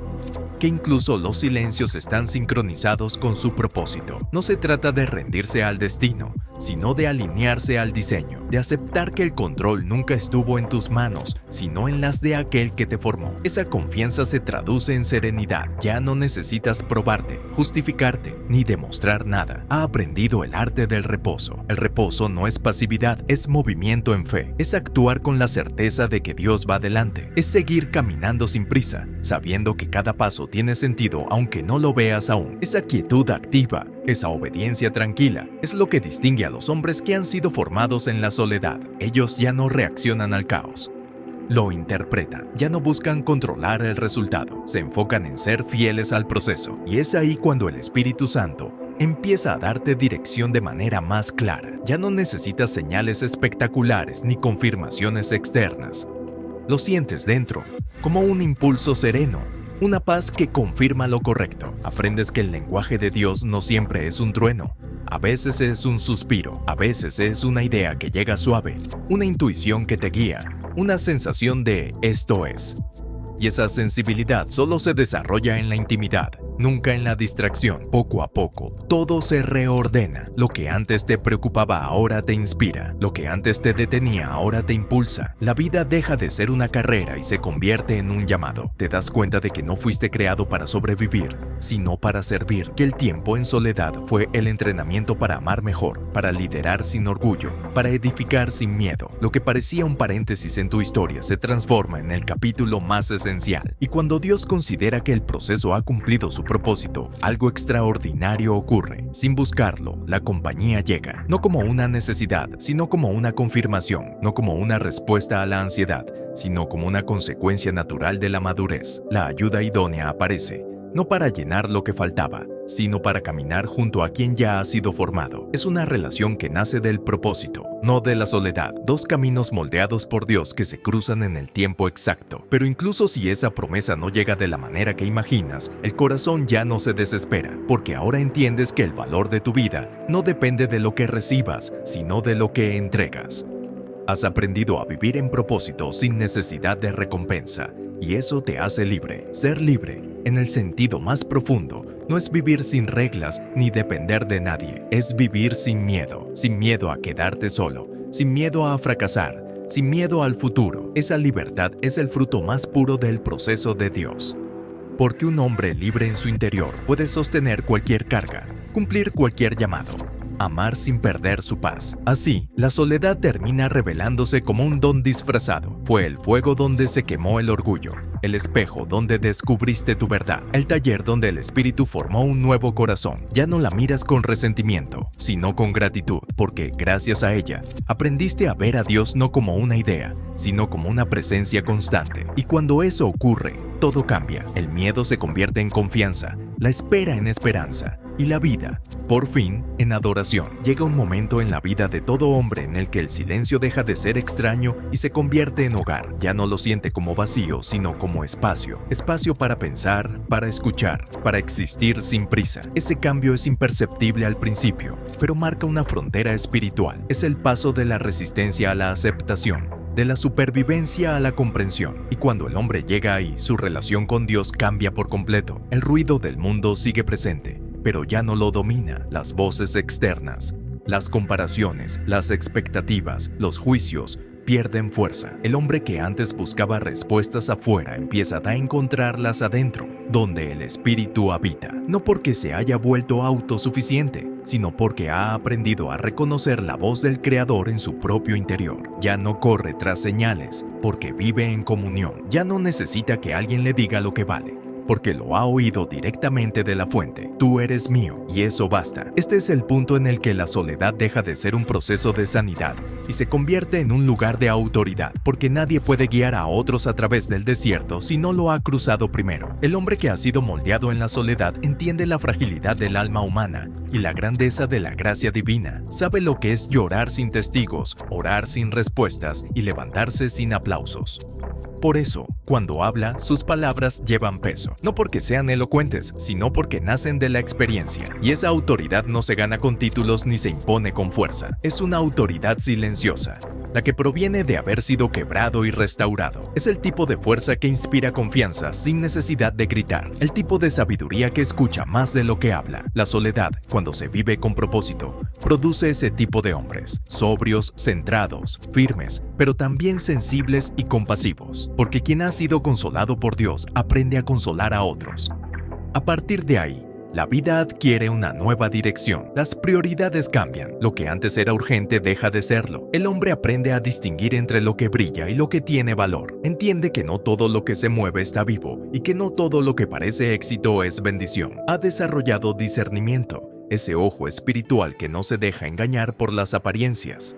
que incluso los silencios están sincronizados con su propósito. No se trata de rendirse al destino, sino de alinearse al diseño, de aceptar que el control nunca estuvo en tus manos, sino en las de aquel que te formó. Esa confianza se traduce en serenidad. Ya no necesitas probarte, justificarte, ni demostrar nada. Ha aprendido el arte del reposo. El reposo no es pasividad, es movimiento en fe. Es actuar con la certeza de que Dios va delante. Es seguir caminando sin prisa, sabiendo que cada paso tiene sentido aunque no lo veas aún. Esa quietud activa, esa obediencia tranquila, es lo que distingue a los hombres que han sido formados en la soledad. Ellos ya no reaccionan al caos. Lo interpretan, ya no buscan controlar el resultado, se enfocan en ser fieles al proceso. Y es ahí cuando el Espíritu Santo empieza a darte dirección de manera más clara. Ya no necesitas señales espectaculares ni confirmaciones externas. Lo sientes dentro, como un impulso sereno, una paz que confirma lo correcto. Aprendes que el lenguaje de Dios no siempre es un trueno. A veces es un suspiro, a veces es una idea que llega suave, una intuición que te guía, una sensación de esto es. Y esa sensibilidad solo se desarrolla en la intimidad, nunca en la distracción. Poco a poco, todo se reordena. Lo que antes te preocupaba ahora te inspira. Lo que antes te detenía ahora te impulsa. La vida deja de ser una carrera y se convierte en un llamado. Te das cuenta de que no fuiste creado para sobrevivir, sino para servir. Que el tiempo en soledad fue el entrenamiento para amar mejor, para liderar sin orgullo, para edificar sin miedo. Lo que parecía un paréntesis en tu historia se transforma en el capítulo más esencial. Y cuando Dios considera que el proceso ha cumplido su propósito, algo extraordinario ocurre. Sin buscarlo, la compañía llega, no como una necesidad, sino como una confirmación, no como una respuesta a la ansiedad, sino como una consecuencia natural de la madurez. La ayuda idónea aparece, no para llenar lo que faltaba, sino para caminar junto a quien ya ha sido formado. Es una relación que nace del propósito, no de la soledad. Dos caminos moldeados por Dios que se cruzan en el tiempo exacto. Pero incluso si esa promesa no llega de la manera que imaginas, el corazón ya no se desespera, porque ahora entiendes que el valor de tu vida no depende de lo que recibas, sino de lo que entregas. Has aprendido a vivir en propósito sin necesidad de recompensa, y eso te hace libre. Ser libre, en el sentido más profundo, no es vivir sin reglas ni depender de nadie. Es vivir sin miedo a quedarte solo, sin miedo a fracasar, sin miedo al futuro. Esa libertad es el fruto más puro del proceso de Dios. Porque un hombre libre en su interior puede sostener cualquier carga, cumplir cualquier llamado, amar sin perder su paz. Así, la soledad termina revelándose como un don disfrazado. Fue el fuego donde se quemó el orgullo, el espejo donde descubriste tu verdad, el taller donde el Espíritu formó un nuevo corazón. Ya no la miras con resentimiento, sino con gratitud, porque gracias a ella, aprendiste a ver a Dios no como una idea, sino como una presencia constante. Y cuando eso ocurre, todo cambia. El miedo se convierte en confianza, la espera en esperanza, y la vida, por fin, en adoración. Llega un momento en la vida de todo hombre en el que el silencio deja de ser extraño y se convierte en hogar. Ya no lo siente como vacío, sino como espacio. Espacio para pensar, para escuchar, para existir sin prisa. Ese cambio es imperceptible al principio, pero marca una frontera espiritual. Es el paso de la resistencia a la aceptación, de la supervivencia a la comprensión. Y cuando el hombre llega ahí, su relación con Dios cambia por completo. El ruido del mundo sigue presente, pero ya no lo domina. Las voces externas, las comparaciones, las expectativas, los juicios pierden fuerza. El hombre que antes buscaba respuestas afuera empieza a encontrarlas adentro, donde el Espíritu habita. No porque se haya vuelto autosuficiente, sino porque ha aprendido a reconocer la voz del Creador en su propio interior. Ya no corre tras señales, porque vive en comunión. Ya no necesita que alguien le diga lo que vale, porque lo ha oído directamente de la fuente. Tú eres mío, y eso basta. Este es el punto en el que la soledad deja de ser un proceso de sanidad y se convierte en un lugar de autoridad, porque nadie puede guiar a otros a través del desierto si no lo ha cruzado primero. El hombre que ha sido moldeado en la soledad entiende la fragilidad del alma humana y la grandeza de la gracia divina. Sabe lo que es llorar sin testigos, orar sin respuestas y levantarse sin aplausos. Por eso, cuando habla, sus palabras llevan peso, no porque sean elocuentes, sino porque nacen de la experiencia. Y esa autoridad no se gana con títulos ni se impone con fuerza. Es una autoridad silenciosa, la que proviene de haber sido quebrado y restaurado. Es el tipo de fuerza que inspira confianza sin necesidad de gritar, el tipo de sabiduría que escucha más de lo que habla. La soledad, cuando se vive con propósito, produce ese tipo de hombres, sobrios, centrados, firmes, pero también sensibles y compasivos, porque quien ha sido consolado por Dios aprende a consolar a otros. A partir de ahí, La vida adquiere una nueva dirección. Las prioridades cambian. Lo que antes era urgente deja de serlo. El hombre aprende a distinguir entre lo que brilla y lo que tiene valor. Entiende que no todo lo que se mueve está vivo y que no todo lo que parece éxito es bendición. Ha desarrollado discernimiento, ese ojo espiritual que no se deja engañar por las apariencias.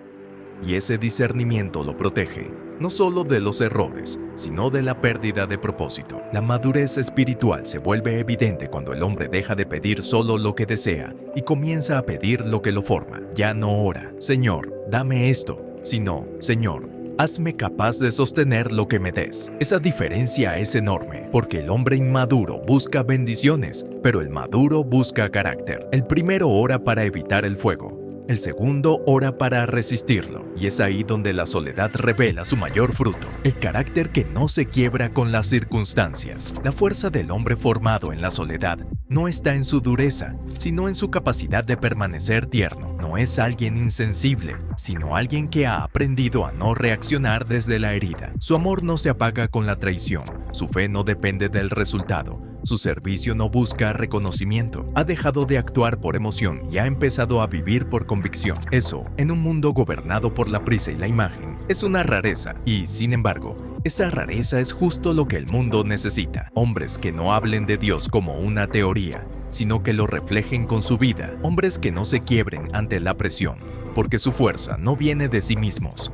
Y ese discernimiento lo protege, no solo de los errores, sino de la pérdida de propósito. La madurez espiritual se vuelve evidente cuando el hombre deja de pedir solo lo que desea y comienza a pedir lo que lo forma. Ya no ora, Señor, dame esto, sino, Señor, hazme capaz de sostener lo que me des. Esa diferencia es enorme, porque el hombre inmaduro busca bendiciones, pero el maduro busca carácter. El primero ora para evitar el fuego. El segundo ora para resistirlo, y es ahí donde la soledad revela su mayor fruto, el carácter que no se quiebra con las circunstancias. La fuerza del hombre formado en la soledad no está en su dureza, sino en su capacidad de permanecer tierno. No es alguien insensible, sino alguien que ha aprendido a no reaccionar desde la herida. Su amor no se apaga con la traición, su fe no depende del resultado. Su servicio no busca reconocimiento, ha dejado de actuar por emoción y ha empezado a vivir por convicción. Eso, en un mundo gobernado por la prisa y la imagen, es una rareza y, sin embargo, esa rareza es justo lo que el mundo necesita. Hombres que no hablen de Dios como una teoría, sino que lo reflejen con su vida. Hombres que no se quiebren ante la presión, porque su fuerza no viene de sí mismos.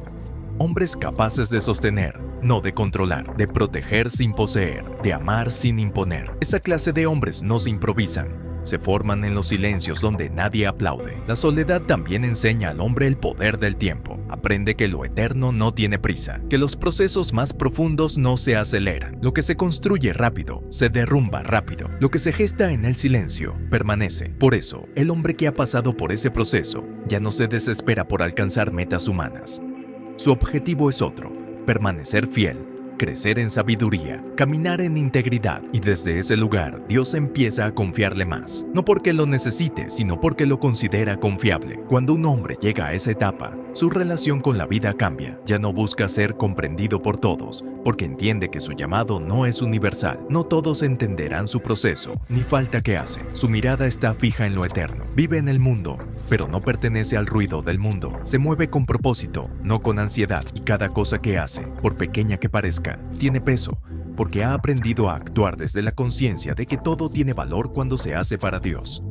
Hombres capaces de sostener, no de controlar, de proteger sin poseer, de amar sin imponer. Esa clase de hombres no se improvisan, se forman en los silencios donde nadie aplaude. La soledad también enseña al hombre el poder del tiempo. Aprende que lo eterno no tiene prisa, que los procesos más profundos no se aceleran. Lo que se construye rápido, se derrumba rápido. Lo que se gesta en el silencio, permanece. Por eso, el hombre que ha pasado por ese proceso ya no se desespera por alcanzar metas humanas. Su objetivo es otro, permanecer fiel, crecer en sabiduría, caminar en integridad, y desde ese lugar Dios empieza a confiarle más. No porque lo necesite, sino porque lo considera confiable. Cuando un hombre llega a esa etapa, su relación con la vida cambia. Ya no busca ser comprendido por todos, porque entiende que su llamado no es universal. No todos entenderán su proceso, ni falta que hace. Su mirada está fija en lo eterno. Vive en el mundo, pero no pertenece al ruido del mundo. Se mueve con propósito, no con ansiedad, y cada cosa que hace, por pequeña que parezca, tiene peso, porque ha aprendido a actuar desde la conciencia de que todo tiene valor cuando se hace para Dios.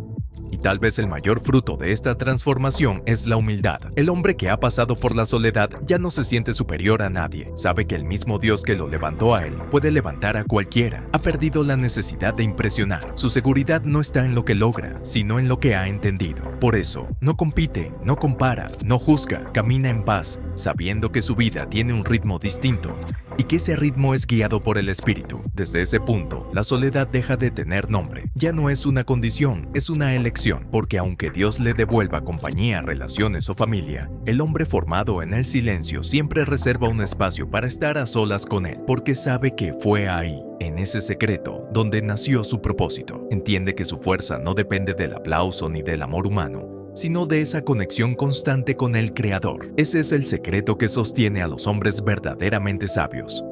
Y tal vez el mayor fruto de esta transformación es la humildad. El hombre que ha pasado por la soledad ya no se siente superior a nadie. Sabe que el mismo Dios que lo levantó a él puede levantar a cualquiera. Ha perdido la necesidad de impresionar. Su seguridad no está en lo que logra, sino en lo que ha entendido. Por eso, no compite, no compara, no juzga, camina en paz, sabiendo que su vida tiene un ritmo distinto y que ese ritmo es guiado por el Espíritu. Desde ese punto, la soledad deja de tener nombre. Ya no es una condición, es una elección, porque aunque Dios le devuelva compañía, relaciones o familia, el hombre formado en el silencio siempre reserva un espacio para estar a solas con él, porque sabe que fue ahí, en ese secreto, donde nació su propósito. Entiende que su fuerza no depende del aplauso ni del amor humano, sino de esa conexión constante con el Creador. Ese es el secreto que sostiene a los hombres verdaderamente sabios.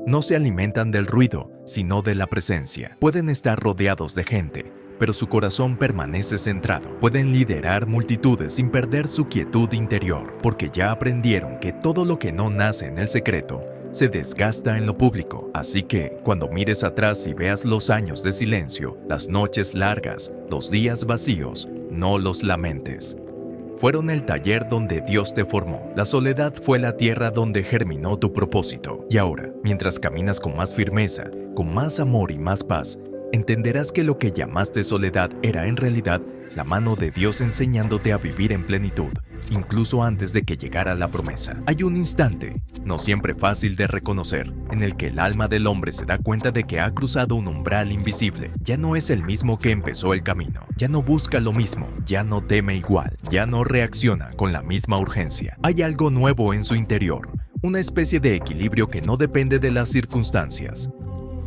No se alimentan del ruido, sino de la presencia. Pueden estar rodeados de gente, pero su corazón permanece centrado. Pueden liderar multitudes sin perder su quietud interior, porque ya aprendieron que todo lo que no nace en el secreto se desgasta en lo público. Así que, cuando mires atrás y veas los años de silencio, las noches largas, los días vacíos, no los lamentes. Fueron el taller donde Dios te formó. La soledad fue la tierra donde germinó tu propósito. Y ahora, mientras caminas con más firmeza, con más amor y más paz, entenderás que lo que llamaste soledad era en realidad la mano de Dios enseñándote a vivir en plenitud, incluso antes de que llegara la promesa. Hay un instante, no siempre fácil de reconocer, en el que el alma del hombre se da cuenta de que ha cruzado un umbral invisible. Ya no es el mismo que empezó el camino, ya no busca lo mismo, ya no teme igual, ya no reacciona con la misma urgencia. Hay algo nuevo en su interior, una especie de equilibrio que no depende de las circunstancias.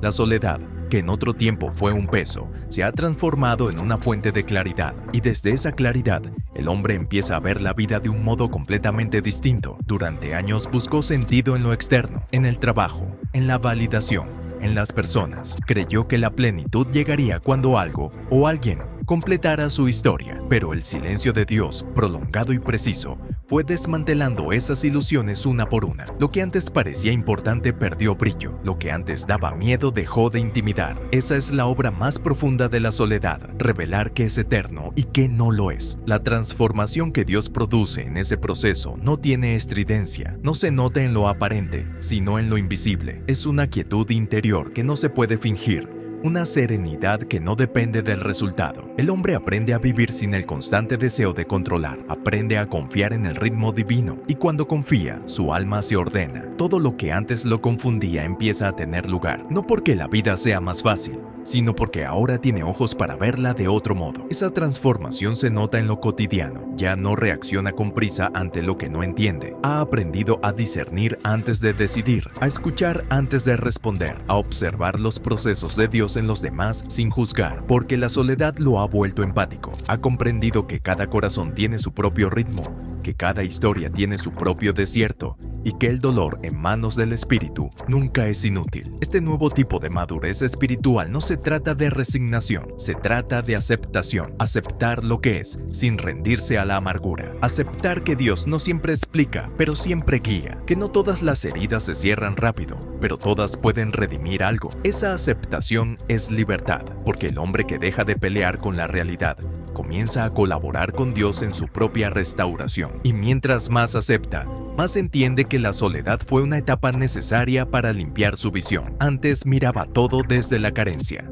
La soledad, que en otro tiempo fue un peso, se ha transformado en una fuente de claridad, y desde esa claridad, el hombre empieza a ver la vida de un modo completamente distinto. Durante años buscó sentido en lo externo, en el trabajo, en la validación, en las personas. Creyó que la plenitud llegaría cuando algo o alguien completara su historia. Pero el silencio de Dios, prolongado y preciso, fue desmantelando esas ilusiones una por una. Lo que antes parecía importante perdió brillo. Lo que antes daba miedo dejó de intimidar. Esa es la obra más profunda de la soledad, revelar qué es eterno y qué no lo es. La transformación que Dios produce en ese proceso no tiene estridencia, no se nota en lo aparente, sino en lo invisible. Es una quietud interior que no se puede fingir. Una serenidad que no depende del resultado. El hombre aprende a vivir sin el constante deseo de controlar, aprende a confiar en el ritmo divino, y cuando confía, su alma se ordena. Todo lo que antes lo confundía empieza a tener lugar, no porque la vida sea más fácil, sino porque ahora tiene ojos para verla de otro modo. Esa transformación se nota en lo cotidiano. Ya no reacciona con prisa ante lo que no entiende. Ha aprendido a discernir antes de decidir, a escuchar antes de responder, a observar los procesos de Dios en los demás sin juzgar, porque la soledad lo ha vuelto empático. Ha comprendido que cada corazón tiene su propio ritmo, que cada historia tiene su propio desierto, y que el dolor en manos del espíritu nunca es inútil. Este nuevo tipo de madurez espiritual no se trata de resignación, se trata de aceptación, aceptar lo que es, sin rendirse a la amargura, aceptar que Dios no siempre explica, pero siempre guía, que no todas las heridas se cierran rápido, pero todas pueden redimir algo. Esa aceptación es libertad, porque el hombre que deja de pelear con la realidad comienza a colaborar con Dios en su propia restauración. Y mientras más acepta, más entiende que la soledad fue una etapa necesaria para limpiar su visión. Antes miraba todo desde la carencia.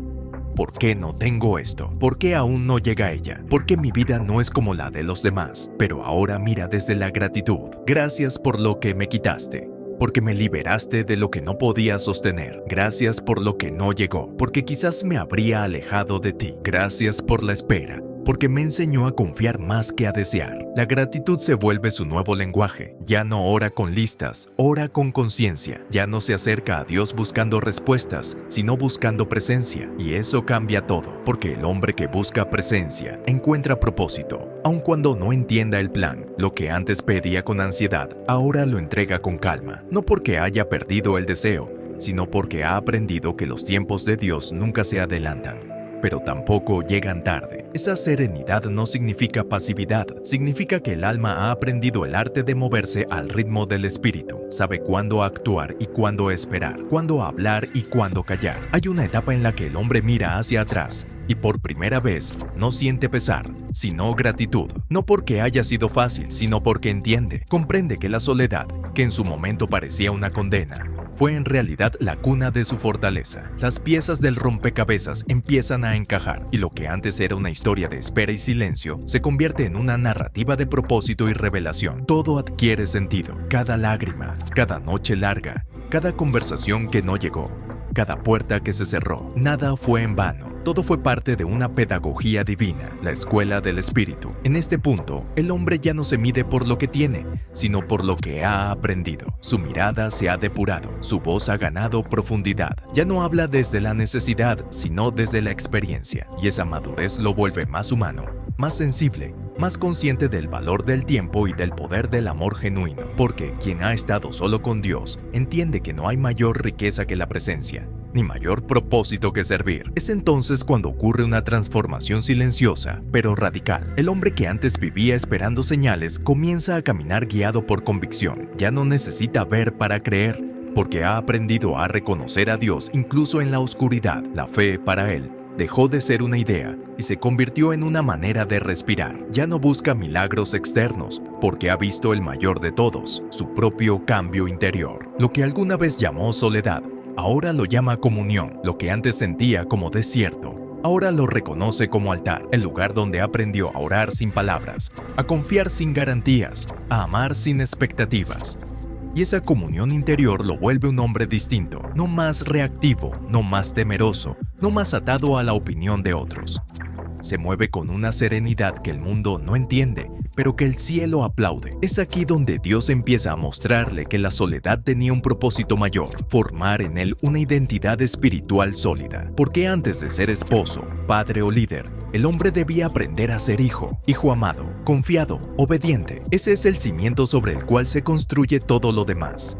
¿Por qué no tengo esto? ¿Por qué aún no llega ella? ¿Por qué mi vida no es como la de los demás? Pero ahora mira desde la gratitud. Gracias por lo que me quitaste, porque me liberaste de lo que no podía sostener. Gracias por lo que no llegó, porque quizás me habría alejado de ti. Gracias por la espera, porque me enseñó a confiar más que a desear. La gratitud se vuelve su nuevo lenguaje. Ya no ora con listas, ora con conciencia. Ya no se acerca a Dios buscando respuestas, sino buscando presencia. Y eso cambia todo, porque el hombre que busca presencia encuentra propósito, aun cuando no entienda el plan. Lo que antes pedía con ansiedad, ahora lo entrega con calma. No porque haya perdido el deseo, sino porque ha aprendido que los tiempos de Dios nunca se adelantan, pero tampoco llegan tarde. Esa serenidad no significa pasividad, significa que el alma ha aprendido el arte de moverse al ritmo del espíritu. Sabe cuándo actuar y cuándo esperar, cuándo hablar y cuándo callar. Hay una etapa en la que el hombre mira hacia atrás y por primera vez no siente pesar, sino gratitud. No porque haya sido fácil, sino porque entiende, comprende que la soledad, que en su momento parecía una condena, fue en realidad la cuna de su fortaleza. Las piezas del rompecabezas empiezan a encajar, y lo que antes era una historia de espera y silencio se convierte en una narrativa de propósito y revelación. Todo adquiere sentido. Cada lágrima, cada noche larga, cada conversación que no llegó, cada puerta que se cerró, nada fue en vano. Todo fue parte de una pedagogía divina, la escuela del espíritu. En este punto, el hombre ya no se mide por lo que tiene, sino por lo que ha aprendido. Su mirada se ha depurado, su voz ha ganado profundidad. Ya no habla desde la necesidad, sino desde la experiencia. Y esa madurez lo vuelve más humano, más sensible, más consciente del valor del tiempo y del poder del amor genuino. Porque quien ha estado solo con Dios entiende que no hay mayor riqueza que la presencia, ni mayor propósito que servir. Es entonces cuando ocurre una transformación silenciosa, pero radical. El hombre que antes vivía esperando señales comienza a caminar guiado por convicción. Ya no necesita ver para creer, porque ha aprendido a reconocer a Dios incluso en la oscuridad. La fe, para él, dejó de ser una idea y se convirtió en una manera de respirar. Ya no busca milagros externos, porque ha visto el mayor de todos, su propio cambio interior. Lo que alguna vez llamó soledad, ahora lo llama comunión. Lo que antes sentía como desierto, ahora lo reconoce como altar, el lugar donde aprendió a orar sin palabras, a confiar sin garantías, a amar sin expectativas. Y esa comunión interior lo vuelve un hombre distinto, no más reactivo, no más temeroso, no más atado a la opinión de otros. Se mueve con una serenidad que el mundo no entiende, pero que el cielo aplaude. Es aquí donde Dios empieza a mostrarle que la soledad tenía un propósito mayor, formar en él una identidad espiritual sólida. Porque antes de ser esposo, padre o líder, el hombre debía aprender a ser hijo amado, confiado, obediente. Ese es el cimiento sobre el cual se construye todo lo demás.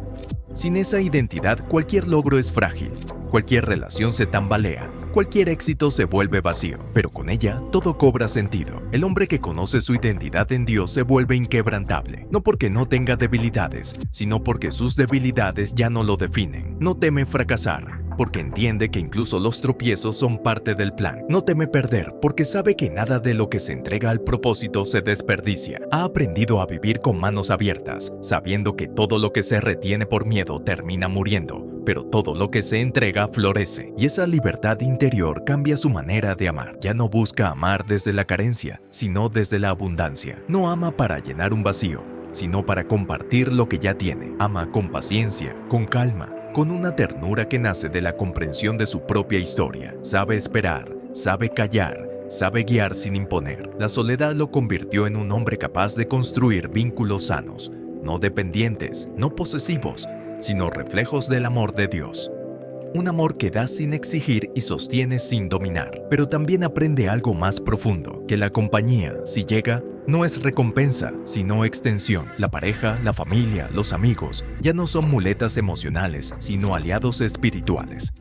Sin esa identidad, cualquier logro es frágil, cualquier relación se tambalea, cualquier éxito se vuelve vacío, pero con ella todo cobra sentido. El hombre que conoce su identidad en Dios se vuelve inquebrantable, no porque no tenga debilidades, sino porque sus debilidades ya no lo definen. No teme fracasar, porque entiende que incluso los tropiezos son parte del plan. No teme perder, porque sabe que nada de lo que se entrega al propósito se desperdicia. Ha aprendido a vivir con manos abiertas, sabiendo que todo lo que se retiene por miedo termina muriendo, pero todo lo que se entrega florece, y esa libertad interior cambia su manera de amar. Ya no busca amar desde la carencia, sino desde la abundancia. No ama para llenar un vacío, sino para compartir lo que ya tiene. Ama con paciencia, con calma, con una ternura que nace de la comprensión de su propia historia. Sabe esperar, sabe callar, sabe guiar sin imponer. La soledad lo convirtió en un hombre capaz de construir vínculos sanos, no dependientes, no posesivos, sino reflejos del amor de Dios. Un amor que da sin exigir y sostiene sin dominar. Pero también aprende algo más profundo, que la compañía, si llega, no es recompensa, sino extensión. La pareja, la familia, los amigos, ya no son muletas emocionales, sino aliados espirituales.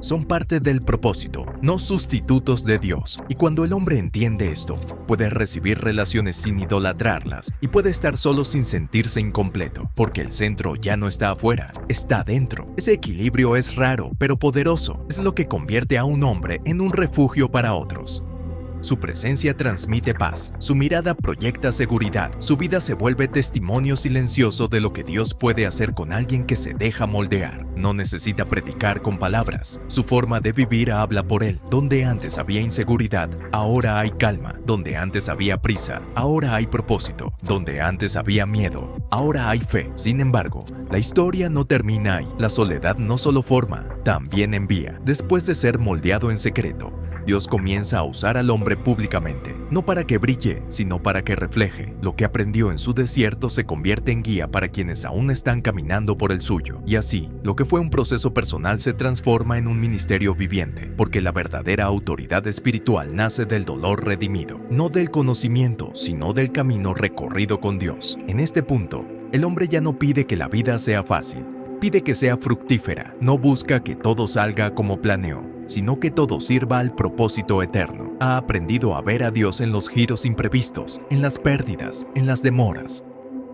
Son parte del propósito, no sustitutos de Dios. Y cuando el hombre entiende esto, puede recibir relaciones sin idolatrarlas y puede estar solo sin sentirse incompleto, porque el centro ya no está afuera, está dentro. Ese equilibrio es raro, pero poderoso. Es lo que convierte a un hombre en un refugio para otros. Su presencia transmite paz, su mirada proyecta seguridad, su vida se vuelve testimonio silencioso de lo que Dios puede hacer con alguien que se deja moldear. No necesita predicar con palabras, su forma de vivir habla por él. Donde antes había inseguridad, ahora hay calma. Donde antes había prisa, ahora hay propósito. Donde antes había miedo, ahora hay fe. Sin embargo, la historia no termina ahí. La soledad no solo forma, también envía. Después de ser moldeado en secreto, Dios comienza a usar al hombre públicamente, no para que brille, sino para que refleje. Lo que aprendió en su desierto se convierte en guía para quienes aún están caminando por el suyo. Y así, lo que fue un proceso personal se transforma en un ministerio viviente, porque la verdadera autoridad espiritual nace del dolor redimido, no del conocimiento, sino del camino recorrido con Dios. En este punto, el hombre ya no pide que la vida sea fácil, pide que sea fructífera. No busca que todo salga como planeó, sino que todo sirva al propósito eterno. Ha aprendido a ver a Dios en los giros imprevistos, en las pérdidas, en las demoras.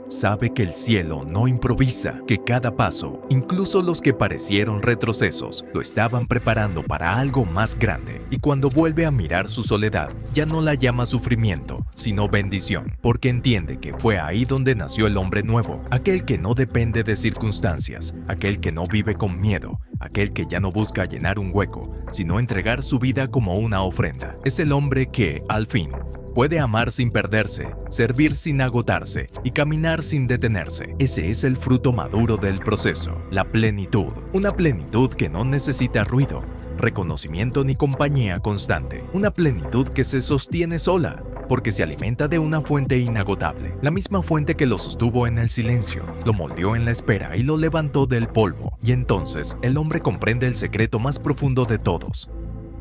Sabe que el cielo no improvisa, que cada paso, incluso los que parecieron retrocesos, lo estaban preparando para algo más grande. Y cuando vuelve a mirar su soledad, ya no la llama sufrimiento, sino bendición, porque entiende que fue ahí donde nació el hombre nuevo, aquel que no depende de circunstancias, aquel que no vive con miedo, aquel que ya no busca llenar un hueco, sino entregar su vida como una ofrenda. Es el hombre que, al fin, puede amar sin perderse, servir sin agotarse y caminar sin detenerse. Ese es el fruto maduro del proceso, la plenitud. Una plenitud que no necesita ruido, reconocimiento ni compañía constante. Una plenitud que se sostiene sola, porque se alimenta de una fuente inagotable. La misma fuente que lo sostuvo en el silencio, lo moldeó en la espera y lo levantó del polvo. Y entonces el hombre comprende el secreto más profundo de todos,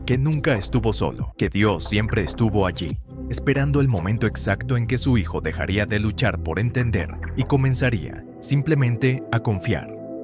que nunca estuvo solo, que Dios siempre estuvo allí, esperando el momento exacto en que su hijo dejaría de luchar por entender y comenzaría simplemente a confiar.